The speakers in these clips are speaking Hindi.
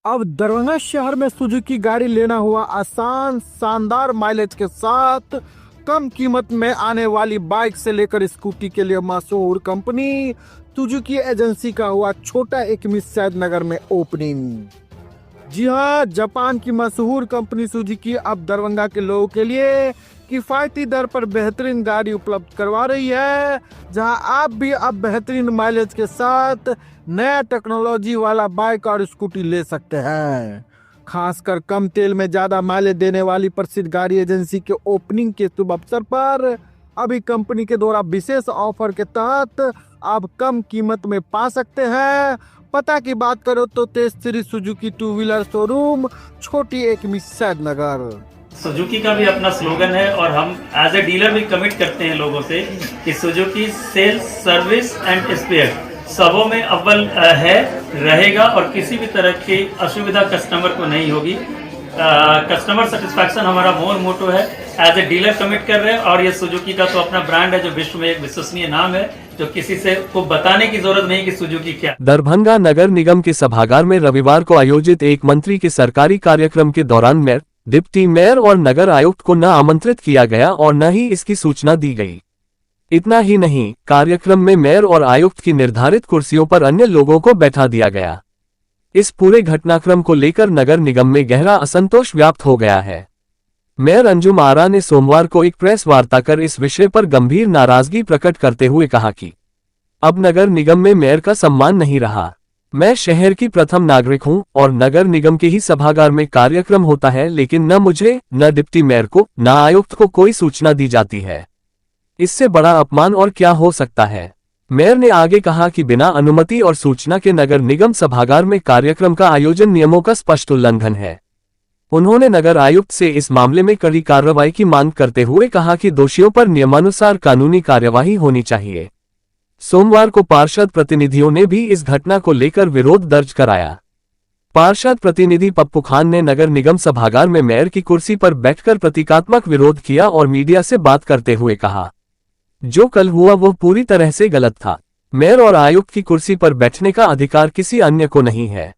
अब दरभंगा शहर में सुजुकी गाड़ी लेना हुआ आसान, शानदार माइलेज के साथ कम कीमत में आने वाली बाइक से लेकर स्कूटी के लिए मशहूर कंपनी सुजुकी एजेंसी का हुआ छोटा एक मिस नगर में ओपनिंग। जी हाँ, जापान की मशहूर कंपनी सुजुकी अब दरभंगा के लोगों के लिए किफायती दर पर बेहतरीन गाड़ी उपलब्ध करवा रही है, जहां आप भी अब बेहतरीन माइलेज के साथ नया टेक्नोलॉजी वाला बाइक और स्कूटी ले सकते हैं। खासकर कम तेल में ज्यादा माइलेज देने वाली प्रसिद्ध गाड़ी एजेंसी के ओपनिंग के शुभ अवसर पर अभी कंपनी के द्वारा विशेष ऑफर के तहत आप कम कीमत में पा सकते हैं। पता की बात करो तो Tej Shri Suzuki two wheeler showroom, छोटी एक मिस्सैद नगर। सुजुकी का भी अपना स्लोगन है और हम एज ए डीलर भी कमिट करते हैं लोगों से कि Suzuki sales, service and spare सबों में अव्वल है, रहेगा और किसी भी तरह की असुविधा कस्टमर को नहीं होगी। कस्टमर सेटिस्फैक्शन हमारा मोटो है, एज ए डीलर कमिट कर रहे हैं। और ये सुजुकी का तो अपना ब्रांड है जो विश्व में एक विश्वसनीय नाम है, जो किसी से को बताने की जरूरत नहीं कि सुजुकी क्या। दरभंगा नगर निगम के सभागार में रविवार को आयोजित एक मंत्री के सरकारी कार्यक्रम के दौरान मेयर, डिप्टी मेयर और नगर आयुक्त को न आमंत्रित किया गया और न ही इसकी सूचना दी गई। इतना ही नहीं, कार्यक्रम में मेयर और आयुक्त की निर्धारित कुर्सियों पर अन्य लोगों को बैठा दिया गया। इस पूरे घटनाक्रम को लेकर नगर निगम में गहरा असंतोष व्याप्त हो गया है। मेयर अंजुम आरा ने सोमवार को एक प्रेस वार्ता कर इस विषय पर गंभीर नाराजगी प्रकट करते हुए कहा कि अब नगर निगम में मेयर का सम्मान नहीं रहा। मैं शहर की प्रथम नागरिक हूं और नगर निगम के ही सभागार में कार्यक्रम होता है, लेकिन न मुझे, न डिप्टी मेयर को, न आयुक्त को कोई सूचना दी जाती है। इससे बड़ा अपमान और क्या हो सकता है। मेयर ने आगे कहा कि बिना अनुमति और सूचना के नगर निगम सभागार में कार्यक्रम का आयोजन नियमों का स्पष्ट उल्लंघन है। उन्होंने नगर आयुक्त से इस मामले में कड़ी कार्रवाई की मांग करते हुए कहा कि दोषियों पर नियमानुसार कानूनी कार्यवाही होनी चाहिए। सोमवार को पार्षद प्रतिनिधियों ने भी इस घटना को लेकर विरोध दर्ज कराया। पार्षद प्रतिनिधि पप्पू खान ने नगर निगम सभागार में मेयर की कुर्सी पर बैठकर प्रतीकात्मक विरोध किया और मीडिया से बात करते हुए कहा, जो कल हुआ वो पूरी तरह से गलत था। मेयर और आयुक्त की कुर्सी पर बैठने का अधिकार किसी अन्य को नहीं है।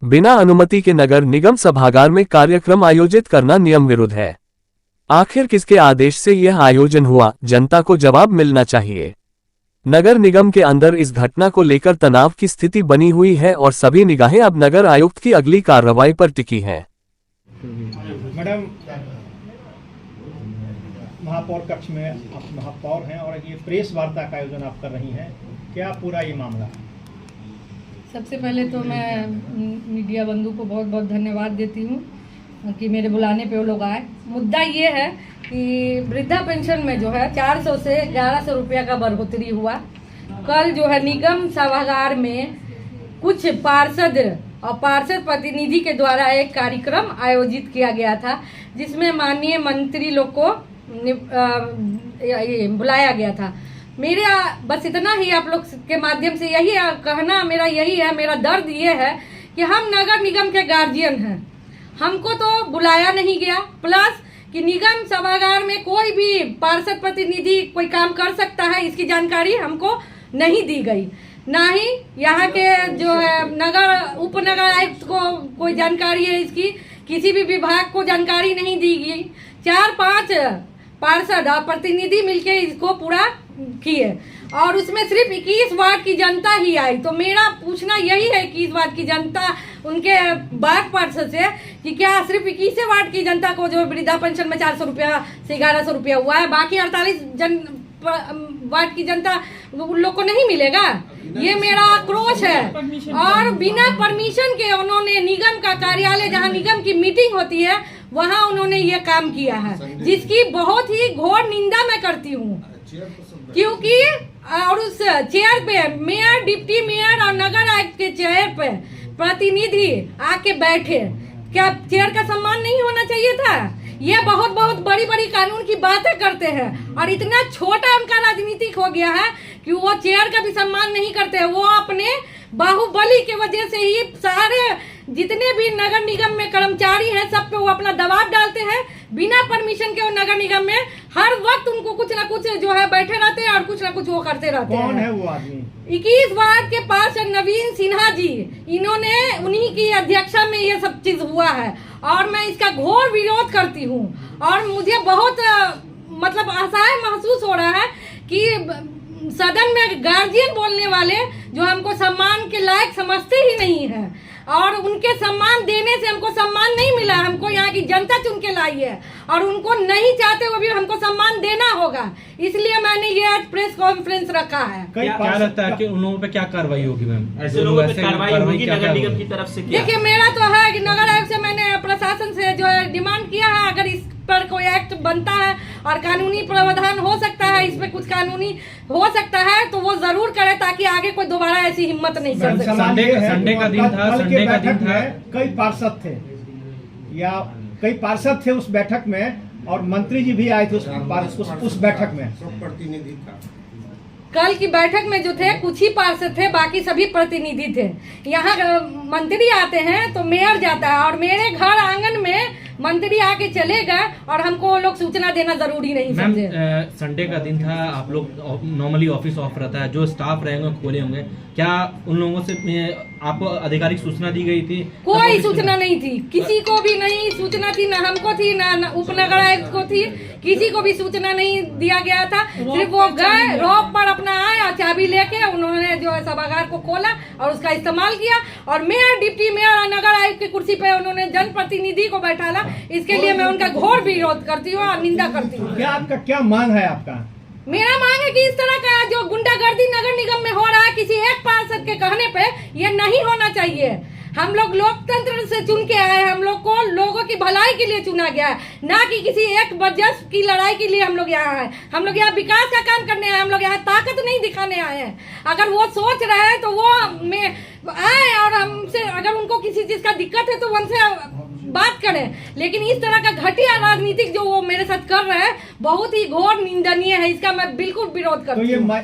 बिना अनुमति के नगर निगम सभागार में कार्यक्रम आयोजित करना नियम विरुद्ध है। आखिर किसके आदेश से यह आयोजन हुआ, जनता को जवाब मिलना चाहिए। नगर निगम के अंदर इस घटना को लेकर तनाव की स्थिति बनी हुई है और सभी निगाहें अब नगर आयुक्त की अगली कार्रवाई पर टिकी हैं। मैडम, महापौर कक्ष में आप महापौर हैं और ये प्रेस वार्ता का आयोजन आप कर रही हैं, क्या पूरा ये मामला? सबसे पहले तो मैं मीडिया बंधु को बहुत बहुत धन्यवाद देती हूँ कि मेरे बुलाने पे वो लोग आए। मुद्दा ये है कि वृद्धा पेंशन में जो है 400 से 1100 रुपया का बढ़ोतरी हुआ। कल जो है निगम सभागार में कुछ पार्षद और पार्षद प्रतिनिधि के द्वारा एक कार्यक्रम आयोजित किया गया था, जिसमें माननीय मंत्री लोग को बुलाया गया था। मेरा बस इतना ही आप लोग के माध्यम से यही कहना मेरा यही है, मेरा दर्द ये है कि हम नगर निगम के गार्जियन हैं, हमको तो बुलाया नहीं गया। प्लस कि निगम सभागार में कोई भी पार्षद प्रतिनिधि कोई काम कर सकता है, इसकी जानकारी हमको नहीं दी गई। ना ही यहाँ के जो है नगर उपनगर आयुक्त को कोई जानकारी है इसकी, किसी भी विभाग को जानकारी नहीं दी गई। 4-5 पार्षद और प्रतिनिधि मिलके इसको पूरा किए और उसमें सिर्फ 21 वार्ड की जनता ही आई। तो मेरा पूछना यही है कि 21 वार्ड की जनता उनके वार्ड पार्षद से कि क्या सिर्फ 21 वार्ड की जनता को जो वृद्धा पेंशन में 400 रुपया से 1100 रुपया हुआ है, बाकी 48 वार्ड की जनता उन लोग को नहीं मिलेगा? ये मेरा आक्रोश है। और बिना परमिशन के उन्होंने निगम का कार्यालय, जहाँ निगम की मीटिंग होती है, वहाँ उन्होंने ये काम किया है, जिसकी बहुत ही घोर निंदा मैं करती हूँ। क्योंकि और उस चेयर पे मेयर, डिप्टी मेयर और नगर आयुक्त के चेयर पे प्रतिनिधि आके बैठे, क्या चेयर का सम्मान नहीं होना चाहिए था? ये बहुत बहुत बड़ी बड़ी कानून की बातें करते हैं और इतना छोटा उनका राजनीतिक हो गया है कि वो चेयर का भी सम्मान नहीं करते हैं। वो अपने बाहुबली के वजह से ही सारे जितने भी नगर निगम में कर्मचारी हैं सब पे वो अपना दबाव डालते हैं। बिना परमिशन के वो नगर निगम में हर वक्त उनको कुछ ना कुछ जो है बैठे रहते हैं और कुछ ना कुछ वो करते रहते हैं। कौन है वो आदमी? 21 वार्ड के पास नवीन सिन्हा जी, इन्होंने उन्हीं की अध्यक्षता में ये सब चीज हुआ है और मैं इसका घोर विरोध करती हूँ। और मुझे बहुत मतलब असहाय महसूस हो रहा है कि सदन में गार्जियन बोलने वाले जो हमको सम्मान के लायक समझते ही नहीं है और उनके सम्मान देने से हमको सम्मान नहीं मिला। हमको यहाँ की जनता चुन के लाई है और उनको नहीं चाहते हुए भी हमको सम्मान देना होगा, इसलिए मैंने ये आज प्रेस कॉन्फ्रेंस रखा है। क्या लगता है कि उन लोगों पे क्या कार्रवाई होगी मैम? ऐसे लोगों पे कार्रवाई होगी नगर निगम की तरफ से? देखिए, मेरा तो है कि नगर आयोग से मैंने प्रशासन से जो है डिमांड किया है, अगर इस पर कोई एक्ट बनता है और कानूनी प्रावधान हो सकता है, इस पे कुछ कानूनी हो सकता है तो वो जरूर करे ताकि आगे कोई दोबारा ऐसी हिम्मत नहीं कर सके। संडे का दिन था, संडे का दिन था। कई पार्षद थे या कई पार्षद थे उस बैठक में और मंत्री जी भी आए थे उस बैठक में। प्रतिनिधि था कल की बैठक में जो थे कुछ ही पार्षद थे, बाकी सभी प्रतिनिधि थे। यहाँ मंत्री आते हैं तो मेयर जाता है और मेरे घर आंगन में मंत्री आके चले गए और हमको वो लोग सूचना देना जरूरी नहीं समझे। संडे का दिन था, आप लोग नॉर्मली ऑफिस ऑफ रहता है, जो स्टाफ रहेंगे खोले होंगे, क्या उन लोगों से आपको आधिकारिक सूचना दी गई थी? कोई सूचना नहीं थी, किसी को भी नहीं सूचना थी, न हमको थी न उपनगर आयुक्त को थी, किसी को भी सूचना नहीं दिया गया था। सिर्फ वो गए रॉप पर अपना आए और चाबी लेके उन्होंने जो है सभागार को खोला और उसका इस्तेमाल किया और मेयर, डिप्टी मेयर और नगर आयुक्त की कुर्सी पे उन्होंने जनप्रतिनिधि को बैठाला। इसके लिए मैं उनका घोर विरोध करती हूँ और निंदा करती हूँ। क्या आपका क्या मांग है? आपका मेरा मांग है कि इस तरह का जो गुंडागर्दी नगर निगम में हो रहा है किसी एक पार्षद के कहने पे, ये नहीं होना चाहिए। हम लोग लोकतंत्र से चुन के आए हैं, हम लोग को लोगों की भलाई के लिए चुना गया है, ना कि किसी एक बर्जस की लड़ाई के लिए हम लोग यहाँ आए। हम लोग यहाँ विकास का काम करने आए, हम लोग यहाँ ताकत नहीं दिखाने आए हैं। अगर वो सोच रहे हैं तो वो आए और हमसे, अगर उनको किसी चीज का दिक्कत है तो उनसे बात करें, लेकिन इस तरह का घटिया राजनीतिक जो वो मेरे साथ कर रहे हैं बहुत ही घोर निंदनीय है। इसका मैं बिल्कुल विरोध करती हूँ।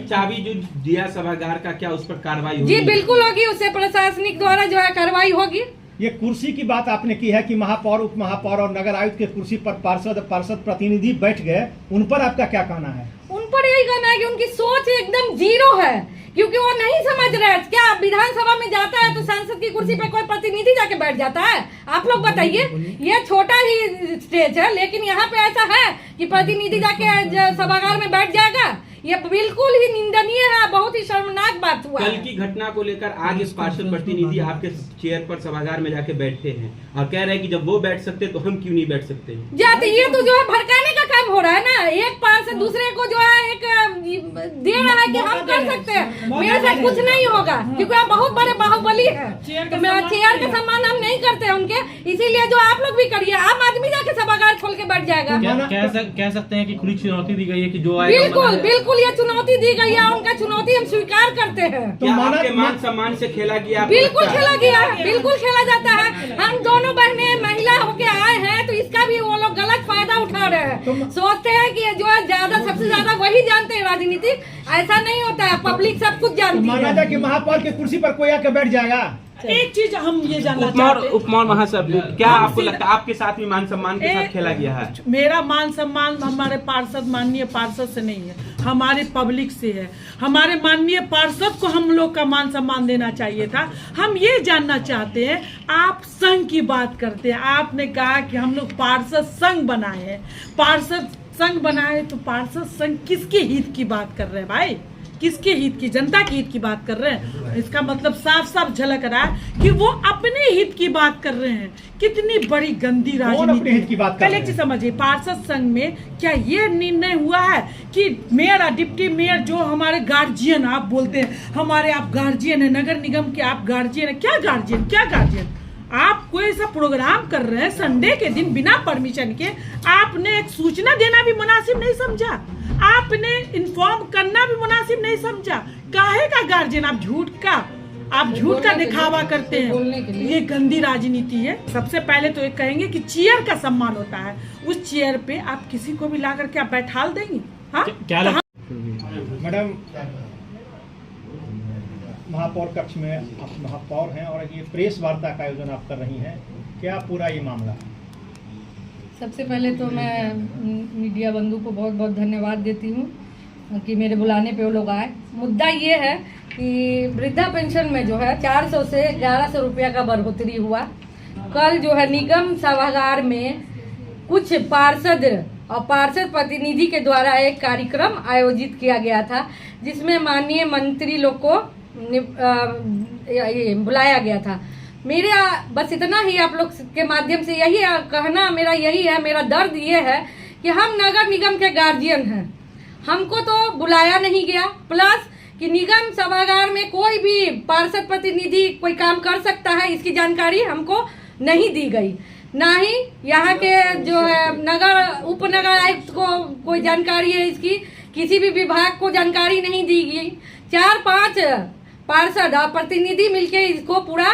चाबी जो दिया सभागार का, क्या उस पर कार्रवाई होगी? जी बिल्कुल होगी, उससे प्रशासनिक द्वारा जो है कार्रवाई होगी। ये कुर्सी की बात आपने की है कि महापौर, उप महापौर और नगर आयुक्त के कुर्सी पर पार्षद प्रतिनिधि बैठ गए, उन पर आपका क्या कहना है? उन पर यही कहना है कि उनकी सोच एकदम जीरो है, क्योंकि वो नहीं समझ रहे। क्या विधानसभा में जाता है तो सांसद की कुर्सी पे कोई प्रतिनिधि जाके बैठ जाता है? आप लोग बताइए। ये छोटा ही स्टेज है, लेकिन यहाँ पे ऐसा है कि प्रतिनिधि जाके सभागार में बैठ जाएगा? ये बिल्कुल ही निंदनीय है, बहुत ही शर्मनाक बात हुआ। कल की घटना को लेकर आज इस पार्षद प्रतिनिधि आपके चेयर पर सभागार में जाके बैठते हैं और कह रहे हैं कि जब वो बैठ सकते तो हम क्यों नहीं बैठ सकते? जाते ये तो जो है भड़काने का काम हो रहा है ना। एक पार्षद दूसरे को जो है एक दे रहा है कि हम कर सकते हैं, मेरे साथ कुछ नहीं होगा क्योंकि आप बहुत बड़े बाहुबली है। तो चेयर का सम्मान हम नहीं करते उनके, इसीलिए जो आप लोग भी करिए। आम आदमी जाके सभागार खोल के बैठ जाएगा। कह सकते हैं कि खुली चुनौती दी गई है कि जो बिल्कुल बिल्कुल ये चुनौती दी गई है, उनका चुनौती हम स्वीकार करते हैं। तो आपके मान सम्मान से खेला गया? बिल्कुल खेला गया है, बिल्कुल खेला जाता है। हम दोनों बहनें महिला होके आए हैं तो इसका भी वो लोग गलत फायदा उठा रहे हैं। सोचते हैं कि जो है ज्यादा, सबसे ज्यादा वही जानते हैं राजनीति। ऐसा नहीं होता है, पब्लिक सब कुछ जानती है। माना जाए कि महापौर की कुर्सी पर कोई आके बैठ जाएगा? एक चीज हम ये जानना चाहते हैं, उपमौर महासभ, क्या आपको लगता है आपके साथ भी मान सम्मान के साथ खेला गया है? मेरा मान सम्मान हमारे पार्षद, माननीय पार्षद से नहीं है, हमारे पब्लिक से है। हमारे माननीय पार्षद को हम लोग का मान सम्मान देना चाहिए था। हम ये जानना चाहते हैं, आप संघ की बात करते हैं, आपने कहा कि हम लोग पार्षद संघ बनाए हैं। पार्षद संघ बनाए तो पार्षद संघ किसके हित की बात कर रहे हैं भाई? किसके हित की? जनता के हित की बात कर रहे हैं। इसका मतलब साफ साफ झलक रहा है कि वो अपने हित की बात कर रहे हैं। कितनी बड़ी गंदी राजनीति हित की बात कर रहे हैं? पहले समझिए, पार्षद संघ में क्या ये निर्णय हुआ है कि मेयर और डिप्टी मेयर जो हमारे गार्जियन, आप बोलते हैं हमारे आप गार्जियन है, नगर निगम के आप गार्जियन है। क्या गार्जियन, क्या गार्जियन? आप कोई ऐसा प्रोग्राम कर रहे हैं संडे के दिन बिना परमिशन के, आपने एक सूचना देना भी मुनासिब नहीं समझा, आपने इन्फॉर्म करना भी मुनासिब नहीं समझा। काहे का गार्जियन? आप झूठ का दिखावा करते हैं। ये गंदी राजनीति है। सबसे पहले तो एक कहेंगे कि चेयर का सम्मान होता है, उस चेयर पे आप किसी को भी ला करके आप बैठाल देंगे? हाँ, मैडम, महापौर कक्ष में आप महापौर हैं और ये प्रेस वार्ता का आयोजन आप कर रही हैं, क्या पूरा ये मामला? सबसे पहले तो मैं मीडिया बंधु को बहुत बहुत धन्यवाद देती हूँ कि मेरे बुलाने पे वो लोग आए। मुद्दा ये है कि वृद्धा पेंशन में जो है 400 से 1100 रुपया का बढ़ोतरी हुआ। कल जो है निगम सभागार में कुछ पार्षद और पार्षद प्रतिनिधि के द्वारा एक कार्यक्रम आयोजित किया गया था, जिसमें माननीय मंत्री लोग को बुलाया गया था। मेरे बस इतना ही आप लोग के माध्यम से यही कहना मेरा यही है, मेरा दर्द ये है कि हम नगर निगम के गार्जियन हैं, हमको तो बुलाया नहीं गया। प्लस कि निगम सभागार में कोई भी पार्षद प्रतिनिधि कोई काम कर सकता है, इसकी जानकारी हमको नहीं दी गई। ना ही यहाँ के जो है नगर उप नगर आयुक्त को कोई जानकारी है इसकी, किसी भी विभाग को जानकारी नहीं दी गई। 4-5 पार्षद और प्रतिनिधि मिलके इसको पूरा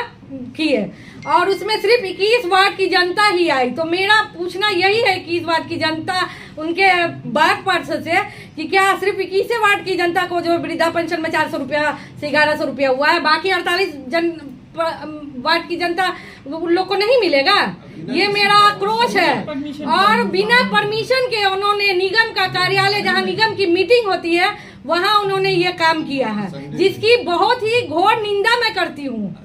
किए और उसमें सिर्फ 21 वार्ड की जनता ही आई। तो मेरा पूछना यही है 21 वार्ड की जनता उनके बाग पार्षद से कि क्या सिर्फ 21 वार्ड की जनता को जो वृद्धा पेंशन में 400 रुपया से 1100 रुपया हुआ है, बाकी 48 वार्ड की जनता उन लोग को नहीं मिलेगा? ये मेरा आक्रोश है। और बिना परमिशन के उन्होंने निगम का कार्यालय, जहाँ निगम की मीटिंग होती है, वहाँ उन्होंने ये काम किया है, जिसकी बहुत ही घोर निंदा मैं करती हूँ।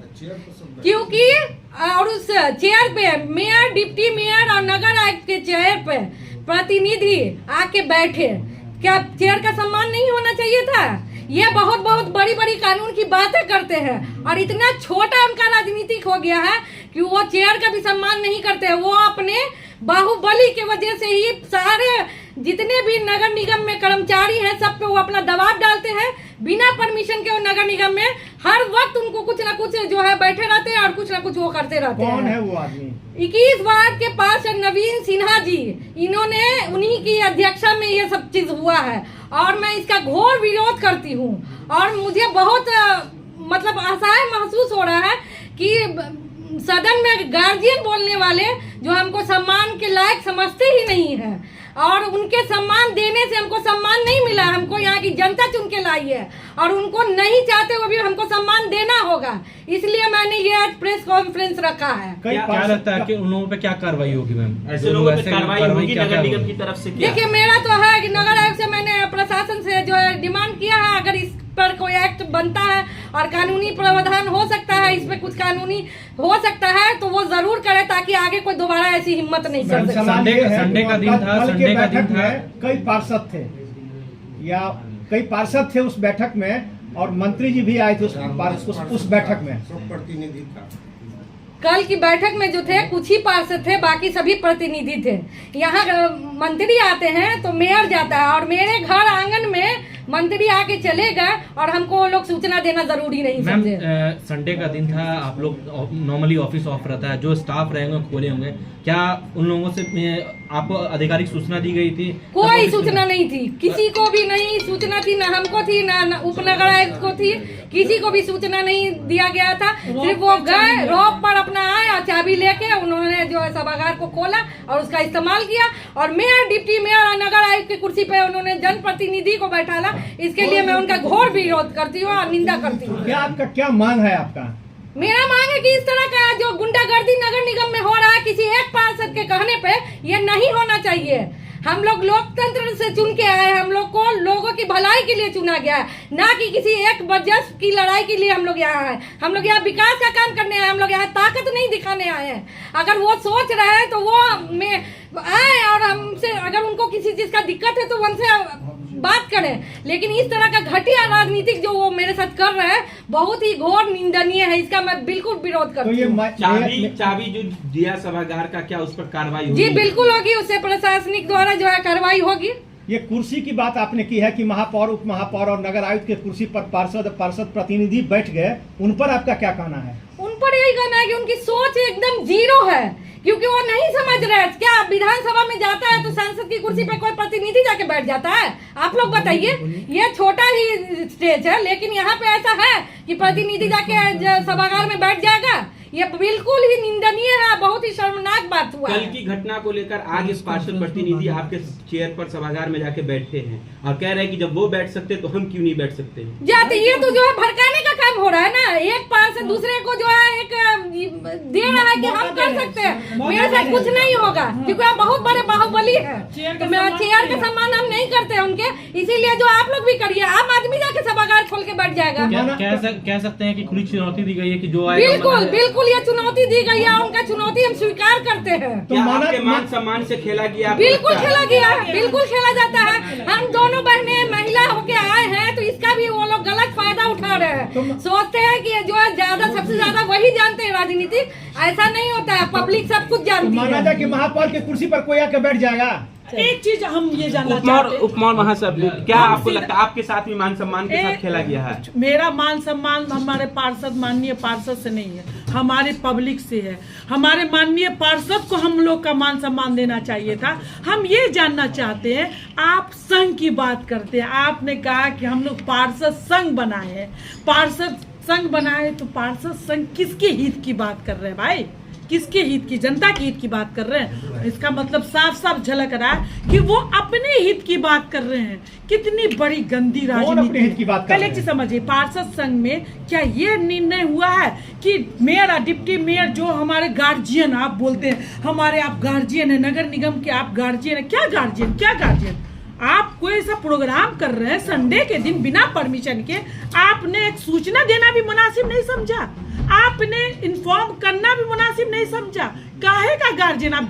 क्योंकि और उस चेयर पे मेयर, डिप्टी मेयर और नगर आयुक्त के चेयर पे प्रतिनिधि आके बैठे, क्या चेयर का सम्मान नहीं होना चाहिए था? ये बहुत बहुत बड़ी बड़ी कानून की बातें करते हैं और इतना छोटा उनका राजनीतिक हो गया है कि वो चेयर का भी सम्मान नहीं करते। वो अपने बाहुबली के वजह से ही सारे जितने भी नगर निगम में कर्मचारी हैं सब पे वो अपना दबाव डालते हैं। बिना परमिशन के वो नगर निगम में हर वक्त उनको कुछ ना कुछ जो है बैठे रहते हैं और कुछ ना कुछ वो करते रहते हैं। कौन है वो आदमी? 21 वार्ड के पास नवीन सिन्हा जी, इन्होंने उन्हीं की अध्यक्षता में ये सब चीज हुआ है और मैं इसका घोर विरोध करती हूँ। और मुझे बहुत मतलब असहाय महसूस हो रहा है कि सदन में गार्जियन बोलने वाले जो हमको सम्मान के लायक समझते ही नहीं है और उनके सम्मान देने से हमको सम्मान नहीं मिला। हमको यहाँ की जनता चुन के लाई है और उनको नहीं चाहते वो भी हमको सम्मान देना होगा, इसलिए मैंने ये आज प्रेस कॉन्फ्रेंस रखा है। क्या लगता है कि उन लोगों पे क्या कार्रवाई होगी मैम? ऐसे लोगों पे कार्रवाई होगी नगर निगम की तरफ से? देखिए, मेरा तो है कि नगर आयुक्त से मैंने प्रशासन से जो है डिमांड किया है, अगर इस पर कोई एक्ट बनता है और कानूनी प्रावधान हो सकता है, इस पे कुछ कानूनी हो सकता है तो वो जरूर करे, ताकि आगे कोई दोबारा ऐसी हिम्मत नहीं कर सके। संडे का दिन था, कई पार्षद थे या कई पार्षद थे उस बैठक में और मंत्री जी भी आए थे उस बैठक में। प्रतिनिधि था कल की बैठक में जो थे कुछ ही पार्षद थे, बाकी सभी प्रतिनिधि थे। यहाँ मंत्री आते हैं तो मेयर जाता है और मेरे घर आंगन में मंत्री आके चले गए और हमको वो लोग सूचना देना जरूरी नहीं समझे। संडे का दिन था, आप लोग नॉर्मली ऑफिस ऑफ रहता है, जो स्टाफ रहेंगे खोले होंगे, क्या उन लोगों से आपको आधिकारिक सूचना दी गई थी? कोई सूचना नहीं थी, किसी को भी नहीं सूचना थी, ना हमको थी ना उपनगर आयुक्त को थी, किसी को भी सूचना नहीं दिया गया था। सिर्फ वो गए रॉप पर अपना आए और चाबी लेके उन्होंने जो है सभागार को खोला और उसका इस्तेमाल किया और मेयर, डिप्टी मेयर और नगर आयुक्त की कुर्सी पे उन्होंने जनप्रतिनिधि को बैठाला। इसके लिए मैं उनका घोर विरोध करती हूँ और निंदा करती हूँ। क्या आपका क्या मांग है? आपका मेरा मांग है कि इस तरह का जो गुंडागर्दी नगर निगम में हो रहा है, किसी एक पार्षद के कहने पे ये नहीं होना चाहिए। हम लोग लोकतंत्र से चुन के आए, हम लोग को लोगों की भलाई के लिए चुना गया है, ना कि किसी एक वर्चस्व की लड़ाई के लिए हम लोग यहाँ आए। हम लोग यहाँ विकास का काम करने आए, हम लोग यहाँ ताकत नहीं दिखाने आए हैं। अगर वो सोच रहे हैं तो वो आए और हमसे, अगर उनको किसी चीज का दिक्कत है तो उनसे बात करें, लेकिन इस तरह का घटिया राजनीतिक जो वो मेरे साथ कर रहे हैं बहुत ही घोर निंदनीय है। इसका मैं बिल्कुल विरोध करती हूँ। चाबी जो दिया सभागार का, क्या उस पर कार्रवाई होगी? जी बिल्कुल होगी, उससे प्रशासनिक द्वारा जो है कार्रवाई होगी। ये कुर्सी की बात आपने की है कि महापौर, उप महापौर और नगर आयुक्त के कुर्सी पर पार्षद प्रतिनिधि बैठ गए, उन पर आपका क्या कहना है? उन पर यही कहना है कि उनकी सोच एकदम जीरो है, क्योंकि वो नहीं समझ रहे। क्या विधानसभा में जाता है तो सांसद की कुर्सी पे कोई प्रतिनिधि जाके बैठ जाता है? आप लोग बताइए। ये छोटा ही स्टेज है, लेकिन यहाँ पे ऐसा है कि प्रतिनिधि जाके सभागार में बैठ जाएगा? ये बिल्कुल ही निंदनीय है, बहुत ही शर्मनाक बात हुआ। कल की घटना को लेकर आज इस पार्षद प्रतिनिधि आपके चेयर पर सभागार में जाके बैठे हैं और कह रहे हैं कि जब वो बैठ सकते तो हम क्यों नहीं बैठ सकते? जाते ये तो जो है भड़काने का काम स्कैम हो रहा है ना, एक पार से दूसरे को जो है एक दे रहा है कि हम कर सकते हैं, मेरे से कुछ नहीं होगा क्योंकि हम बहुत बड़े बाहुबली है, तो मेरा चेयर का सम्मान हम नहीं करते हैं उनके, इसीलिए जो आप लोग भी करिए, आम आदमी जाके सभागार खोल के बैठ जाएगा। कह सकते हैं कि खुली चुनौती दी गई है कि जो बिल्कुल बिल्कुल ये चुनौती दी गई है, उनका चुनौती हम स्वीकार करते हैं। क्या आपके मान सम्मान से खेला गया? बिल्कुल खेला गया है, बिल्कुल खेला जाता है। हम दोनों बहनें महिला होके आए हैं तो इसका भी वो लोग गलत फायदा उठा रहे हैं, सोचते हैं कि जो है ज्यादा सबसे ज्यादा वही जानते हैं राजनीति, ऐसा नहीं होता है, पब्लिक सब कुछ जानती है। माना जाए कि महापौर की कुर्सी पर कोई आके बैठ जाएगा। एक चीज हम ये जानना चाहते हैं, उपमौर महासभ, क्या आपको लगता है आपके साथ भी मान सम्मान के साथ खेला गया है? मेरा मान सम्मान हमारे पार्षद, माननीय पार्षद से नहीं है, हमारे पब्लिक से है। हमारे माननीय पार्षद को हम लोग का मान सम्मान देना चाहिए था। हम ये जानना चाहते हैं, आप संघ की बात करते हैं, आपने कहा कि हम लोग पार्षद संघ बनाए हैं, पार्षद संघ बनाए तो पार्षद संघ किसके हित की बात कर रहे हैं भाई? किसके हित की? जनता के हित की बात कर रहे हैं। इसका मतलब साफ साफ झलक रहा है कि वो अपने हित की बात कर रहे हैं। कितनी बड़ी गंदी राजनीति हित की बात कर रहे हैं? पहले चीज समझिए, पार्षद संघ में क्या ये निर्णय हुआ है कि मेयर और डिप्टी मेयर जो हमारे गार्जियन आप बोलते हैं, हमारे आप गार्जियन है, नगर निगम के आप गार्जियन है, क्या गार्जियन, क्या गार्जियन? आप कोई ऐसा प्रोग्राम कर रहे हैं संडे के दिन बिना परमिशन के, आपने एक सूचना देना भी मुनासिब नहीं समझा, आपने इन्फॉर्म करना भी मुनासिब नहीं समझा। काहे का गार्जियन? आप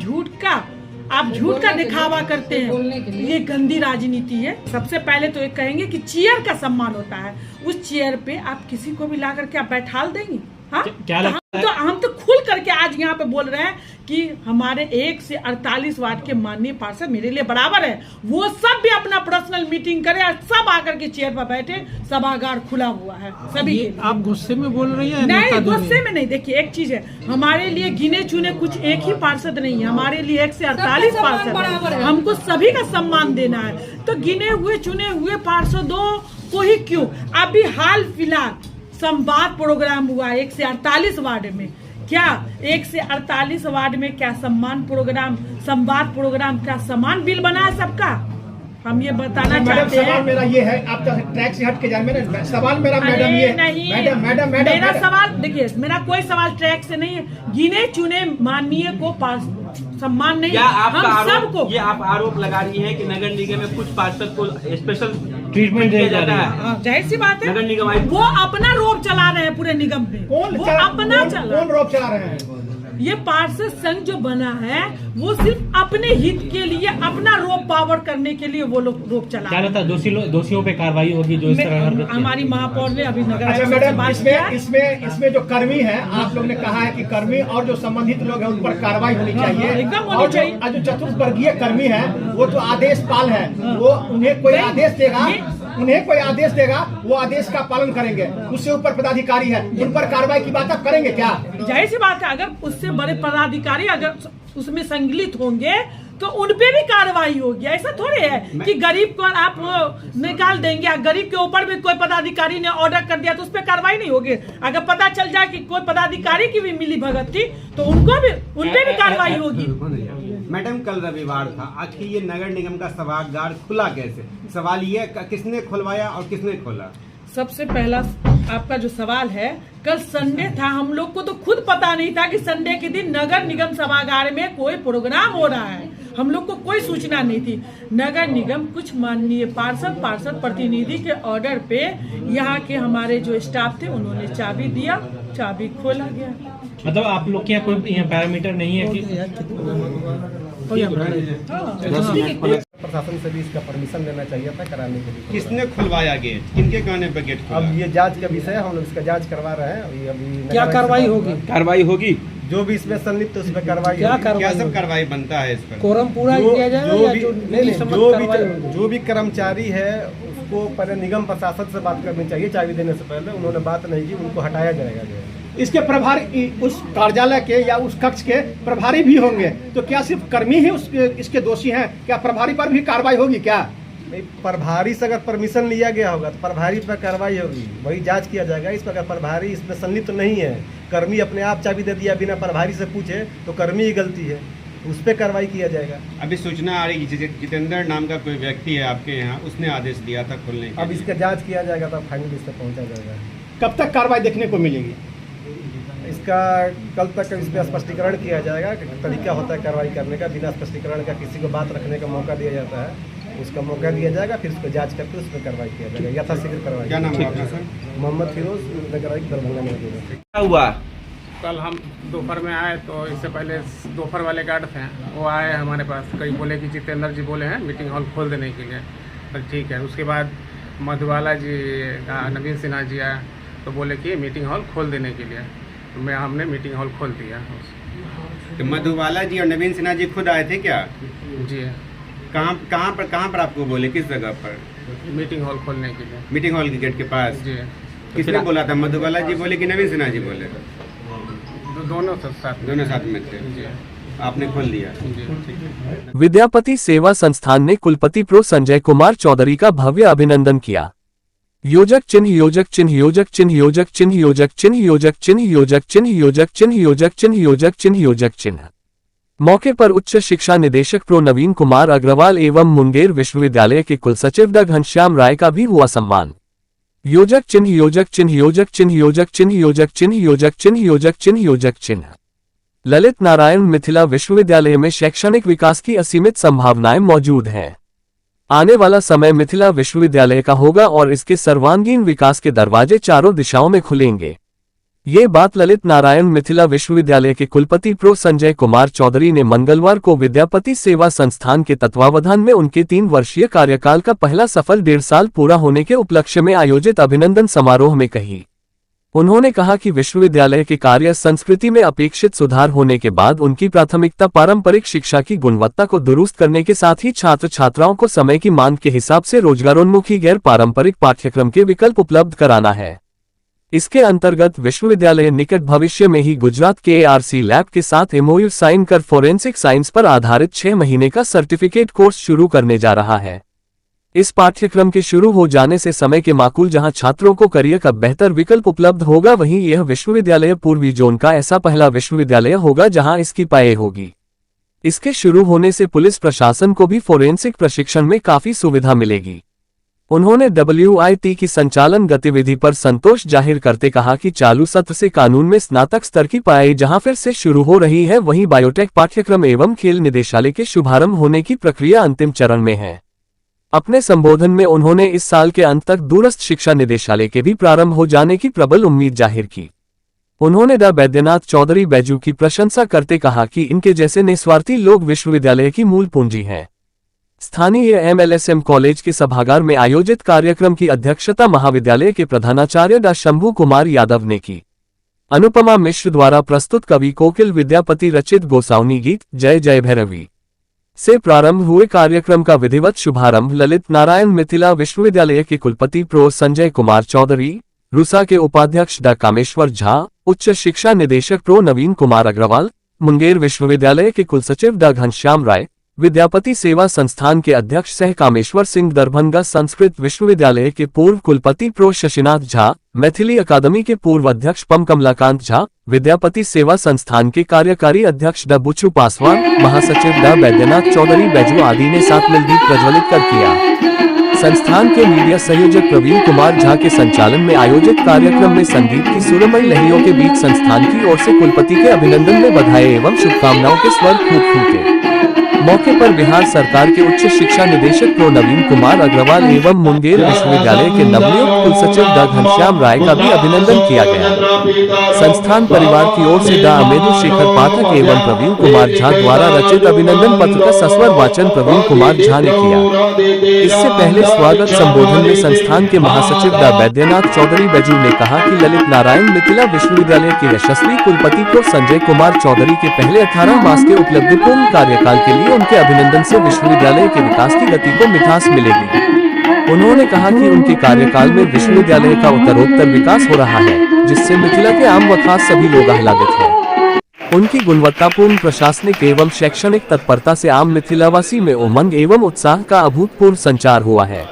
झूठ का दिखावा करते हैं, ये गंदी राजनीति है। सबसे पहले तो एक कहेंगे कि चेयर का सम्मान होता है, उस चेयर पे आप किसी को भी ला करके आप बैठाल देंगे? हाँ, हम तो खुल करके आज यहाँ पे बोल रहे हैं कि हमारे 1 से 48 वार्ड के माननीय पार्षद मेरे लिए बराबर है, वो सब भी अपना पर्सनल मीटिंग करे और सब आकर के चेयर पर बैठे, सभागार खुला हुआ है सभी के लिए। आप गुस्से में बोल रही हैं? नहीं, गुस्से में नहीं। देखिए एक चीज है, हमारे लिए गिने चुने कुछ एक ही पार्षद नहीं है, हमारे लिए 1 से 48 पार्षद है, हमको सभी का सम्मान देना है। तो गिने हुए चुने हुए पार्षदों को ही क्यों? अभी हाल फिलहाल संवाद प्रोग्राम हुआ 1 से 48 वार्ड में, क्या 1 से 48 वार्ड में क्या सम्मान प्रोग्राम, संवाद प्रोग्राम, क्या समान बिल बना है सबका? हम ये बताना चाहते हैं। सवाल मेरा ये है, आप ट्रैक से हट के जाए, मेरा सवाल मेरा मैडम ये नहीं, मैडम मेरा सवाल देखिए, मेरा कोई सवाल ट्रैक से नहीं है। गिने चुने माननीय को सम्मान नहीं, हम सबको। ये आप आरोप लगा रही हैं कि नगर निगम में कुछ पार्षद को स्पेशल ट्रीटमेंट दिया जाता है। जाहिर सी बात है, नगर निगम वो अपना रोब चला रहे हैं पूरे निगम में। कौन रोब चला रहे हैं? ये पार्षद संघ जो बना है वो सिर्फ अपने हित के लिए, अपना रोप पावर करने के लिए वो लोग रोप चला। क्या लगता है दोषियों पे कार्रवाई होगी जो इस तरह? हमारी महापौर ने अभी नगर अच्छा मैडम, इसमें जो कर्मी है, आप लोग ने कहा है कि कर्मी और जो संबंधित लोग हैं उन पर कार्रवाई होनी चाहिए, एकदम होनी चाहिए। और जो चतुर्वर्गीय कर्मी है वो तो आदेश पाल है, वो उन्हें कोई आदेश देगा, वो आदेश का पालन करेंगे, उससे ऊपर पदाधिकारी है, उन पर कार्रवाई की बात आप करेंगे क्या? जाहिर सी बात है, अगर उससे बड़े पदाधिकारी अगर उसमें संमिलित होंगे तो उनपे भी कार्रवाई होगी। ऐसा थोड़े है कि गरीब को आप निकाल देंगे, गरीब के ऊपर भी कोई पदाधिकारी ने ऑर्डर कर दिया तो उस पर कार्रवाई नहीं होगी। अगर पता चल जाए कि कोई पदाधिकारी की भी मिली भगत थी तो उनपे भी कार्रवाई होगी। मैडम, कल रविवार था, आखिर ये नगर निगम का सभागार खुला कैसे? सवाल ये, किसने खुलवाया और किसने खोला? सबसे पहला आपका जो सवाल है, कल संडे था, हम लोग को तो खुद पता नहीं था कि संडे के दिन नगर निगम सभागार में कोई प्रोग्राम हो रहा है, हम लोग को कोई सूचना नहीं थी। नगर निगम कुछ माननीय पार्षद प्रतिनिधि के ऑर्डर पे यहाँ के हमारे जो स्टाफ थे उन्होंने चाबी दिया, चाबी खोला गया। मतलब आप लोग के यहाँ कोई पैरामीटर नहीं है कि प्रशासन से भी इसका परमिशन लेना चाहिए था कराने के लिए। किसने खुलवाया गेट? किनके कहने पे गेट खुला? अब ये जांच का विषय है, हम लोग इसका जांच करवा रहे हैं। अभी क्या कार्रवाई होगी? कार्रवाई होगी, जो भी इसमें संलिप्त है उस पर कार्रवाई। क्या सब कार्रवाई बनता है इस पर? कोरम पूरा किया जाए, जो भी कर्मचारी है उसको पहले निगम प्रशासन से बात करनी चाहिए चाबी देने से पहले। उन्होंने बात नहीं की, उनको हटाया जाएगा। इसके प्रभारी उस कार्यालय के या उस कक्ष के प्रभारी भी होंगे, तो क्या सिर्फ कर्मी ही इसके दोषी हैं? क्या प्रभारी पर भी कार्रवाई होगी क्या? नहीं, प्रभारी से अगर परमिशन लिया गया होगा तो प्रभारी पर कार्रवाई होगी, वही जांच किया जाएगा। इस पर अगर प्रभारी इसमें संलिप्त तो नहीं है, कर्मी अपने आप चाबी दे दिया बिना प्रभारी से पूछे, तो कर्मी ही गलती है, उस पर कार्रवाई किया जाएगा। अभी सूचना आ रही है जितेंद्र नाम का कोई व्यक्ति है आपके यहाँ, उसने आदेश दिया था खोलने के। अब इसका जांच किया जाएगा, तब फाइनल इस पर पहुँचा जाएगा। कब तक कार्रवाई देखने को मिलेगी? इसका कल तक इस पर स्पष्टीकरण किया जाएगा कि तरीका होता है कार्रवाई करने का। बिना स्पष्टीकरण का किसी को बात रखने का मौका दिया जाता है, उसका मौका दिया जाएगा, फिर उसको जांच करके उस पर कार्रवाई किया जाएगा, यथाशीघ्र कार्रवाई। क्या नाम है आपका सर? मोहम्मद फिरोज, नगर आयुक्त दरभंगा में मौजूद है। क्या हुआ? कल हम दोपहर में आए तो इससे पहले दोपहर वाले गार्ड थे, वो आए हमारे पास, कई बोले कि जितेंद्र जी बोले हैं मीटिंग हॉल खोल देने के लिए, तो ठीक है। उसके बाद मधुबाला जी, नवीन सिन्हा जी आए तो बोले कि मीटिंग हॉल खोल देने के लिए, तो हमने मीटिंग हॉल खोल दिया। तो मधुबाला जी और नवीन सिन्हा जी खुद आए थे क्या? जी। कहाँ पर आपको बोले, किस जगह पर? मीटिंग हॉल खोलने के लिए। मीटिंग हॉल के गेट के पास? जी। किसने बोला था, मधुबाला जी बोले कि नवीन सिन्हा जी बोले? दोनों साथ में थे। जी। आपने खोल दिया? जी। विद्यापति सेवा संस्थान ने कुलपति प्रो संजय कुमार चौधरी का भव्य अभिनंदन किया। योजक चिन्ह योजक चिन्ह योजक चिन्ह योजक चिन्ह योजक चिन्ह योजक चिन्ह योजक चिन्ह योजक चिन्ह योजक चिन्ह योजक चिन्ह योजक चिन्ह। मौके पर उच्च शिक्षा निदेशक प्रो नवीन कुमार अग्रवाल एवं मुंगेर विश्वविद्यालय के कुलसचिव डॉ घनश्याम राय का भी हुआ सम्मान। योजक चिन्ह योजक चिन्ह योजक चिन्ह योजक चिन्ह योजक चिन्ह योजक चिन्ह योजक चिन्ह योजक चिन्ह। ललित नारायण मिथिला विश्वविद्यालय में शैक्षणिक विकास की असीमित संभावनाएं मौजूद हैं। आने वाला समय मिथिला विश्वविद्यालय का होगा और इसके सर्वांगीण विकास के दरवाजे चारों दिशाओं में खुलेंगे। ये बात ललित नारायण मिथिला विश्वविद्यालय के कुलपति प्रो संजय कुमार चौधरी ने मंगलवार को विद्यापति सेवा संस्थान के तत्वावधान में उनके 3 वर्षीय कार्यकाल का पहला सफल 1.5 साल पूरा होने के उपलक्ष्य में आयोजित अभिनंदन समारोह में कही। उन्होंने कहा कि विश्वविद्यालय के कार्य संस्कृति में अपेक्षित सुधार होने के बाद उनकी प्राथमिकता पारंपरिक शिक्षा की गुणवत्ता को दुरुस्त करने के साथ ही छात्र छात्राओं को समय की मांग के हिसाब से रोजगारोन्मुखी गैर पारंपरिक पाठ्यक्रम के विकल्प उपलब्ध कराना है। इसके अंतर्गत विश्वविद्यालय निकट भविष्य में ही गुजरात के ARC लैब के साथ MOU साइन कर फोरेंसिक साइंस पर आधारित 6 महीने का सर्टिफिकेट कोर्स शुरू करने जा रहा है। इस पाठ्यक्रम के शुरू हो जाने से समय के माकूल जहां छात्रों को करियर का बेहतर विकल्प उपलब्ध होगा, वहीं यह विश्वविद्यालय पूर्वी जोन का ऐसा पहला विश्वविद्यालय होगा जहां इसकी पाए होगी। इसके शुरू होने से पुलिस प्रशासन को भी फोरेंसिक प्रशिक्षण में काफी सुविधा मिलेगी। उन्होंने WIT की संचालन गतिविधि पर संतोष जाहिर करते कहा कि चालू सत्र से कानून में स्नातक स्तर की पढ़ाई जहां फिर से शुरू हो रही है, वहीं बायोटेक पाठ्यक्रम एवं खेल निदेशालय के शुभारंभ होने की प्रक्रिया अंतिम चरण में है। अपने संबोधन में उन्होंने इस साल के अंत तक दूरस्थ शिक्षा निदेशालय के भी प्रारंभ हो जाने की प्रबल उम्मीद जाहिर की। उन्होंने डॉ बैद्यनाथ चौधरी बैजू की प्रशंसा करते कहा कि इनके जैसे निस्वार्थी लोग विश्वविद्यालय की मूल पूंजी हैं। स्थानीय MLSM कॉलेज के सभागार में आयोजित कार्यक्रम की अध्यक्षता महाविद्यालय के प्रधानाचार्य डॉ शंभू कुमार यादव ने की। अनुपमा मिश्र द्वारा प्रस्तुत कवि कोकिल विद्यापति रचित गोसाउनी गीत जय जय भैरवी से प्रारंभ हुए कार्यक्रम का विधिवत शुभारंभ ललित नारायण मिथिला विश्वविद्यालय के कुलपति प्रो संजय कुमार चौधरी, रूसा के उपाध्यक्ष डॉ कामेश्वर झा, उच्च शिक्षा निदेशक प्रो नवीन कुमार अग्रवाल, मुंगेर विश्वविद्यालय के कुलसचिव डॉ घनश्याम राय, विद्यापति सेवा संस्थान के अध्यक्ष सह कामेश्वर सिंह, दरभंगा संस्कृत विश्वविद्यालय के पूर्व कुलपति प्रो शशिनाथ झा, मैथिली अकादमी के पूर्व अध्यक्ष पम कमलाकांत झा, विद्यापति सेवा संस्थान के कार्यकारी अध्यक्ष डॉ बुच्चू पासवान, महासचिव डॉ बैद्यनाथ चौधरी बैजू आदि ने साथ मिल दीप प्रज्वलित कर किया। संस्थान के मीडिया संयोजक प्रवीण कुमार झा के संचालन में आयोजित कार्यक्रम में संगीत की सुरमई लहरियों के बीच संस्थान की ओर से कुलपति के अभिनंदन में बधाई एवं शुभकामनाओं के स्वर फूट फूटे। मौके पर बिहार सरकार के उच्च शिक्षा निदेशक प्रो नवीन कुमार अग्रवाल एवं मुंगेर विश्वविद्यालय के नवनियुक्त कुलसचिव डॉ घनश्याम राय का भी अभिनंदन किया गया। संस्थान परिवार की ओर से डॉ अमेदु शेखर पाठक एवं प्रवीण कुमार झा द्वारा रचित अभिनंदन पत्र का सस्वर वाचन प्रवीण कुमार झा ने किया। इससे पहले स्वागत संबोधन में संस्थान के महासचिव डॉ बैद्यनाथ चौधरी बैजू ने कहा कि ललित नारायण मिथिला विश्वविद्यालय के यशस्वी कुलपति प्रो संजय कुमार चौधरी के पहले 18 मास के उपलब्धिपूर्ण कार्यकाल के लिए उनके अभिनंदन से विश्वविद्यालय के विकास की गति को मिठास मिलेगी। उन्होंने कहा कि उनके कार्यकाल में विश्वविद्यालय का उत्तरोत्तर विकास हो रहा है, जिससे मिथिला के आम व खास सभी लोग आह्लादित हैं। उनकी गुणवत्तापूर्ण प्रशासनिक एवं शैक्षणिक तत्परता से आम मिथिलावासी में उमंग एवं उत्साह का अभूतपूर्व संचार हुआ है।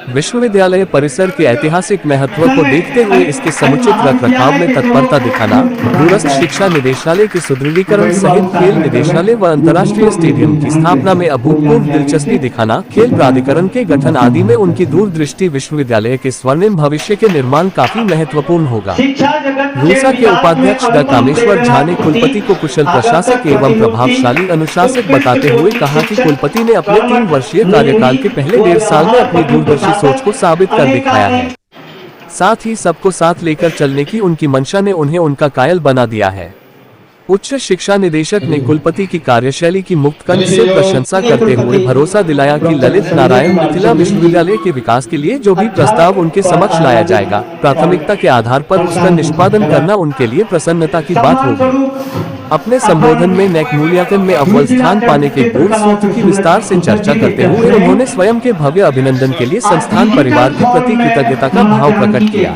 विश्वविद्यालय परिसर के ऐतिहासिक महत्व को देखते हुए इसके समुचित रखरखाव में तत्परता दिखाना, दूरस्थ शिक्षा निदेशालय के सुदृढ़ीकरण सहित खेल निदेशालय व अंतर्राष्ट्रीय स्टेडियम की स्थापना में अभूतपूर्व दिलचस्पी दिखाना, खेल प्राधिकरण के गठन आदि में उनकी दूरदृष्टि विश्वविद्यालय के स्वर्णिम भविष्य के निर्माण काफी महत्वपूर्ण होगा। रूसा के उपाध्यक्ष डॉ कामेश्वर झा ने कुलपति को कुशल प्रशासक एवं प्रभावशाली अनुशासक बताते हुए कहा कि कुलपति ने अपने 3 वर्षीय कार्यकाल के पहले 1.5 साल में अपनी दूरदर्शी सोच को साबित कर दिखाया है। साथ ही सबको साथ लेकर चलने की उनकी मंशा ने उन्हें उनका कायल बना दिया है। उच्च शिक्षा निदेशक ने कुलपति की कार्यशैली की मुक्तकंठ से प्रशंसा करते हुए भरोसा दिलाया कि ललित नारायण मिथिला विश्वविद्यालय के विकास के लिए जो भी प्रस्ताव उनके समक्ष लाया जाएगा, प्राथमिकता के आधार पर उसका निष्पादन करना उनके लिए प्रसन्नता की बात होगी। अपने संबोधन में नैक मूल्यांकन में अव्वल स्थान पाने के गुण सूत्र की विस्तार से चर्चा करते हुए उन्होंने स्वयं के भव्य अभिनंदन के लिए संस्थान परिवार के प्रति कृतज्ञता का भाव प्रकट किया।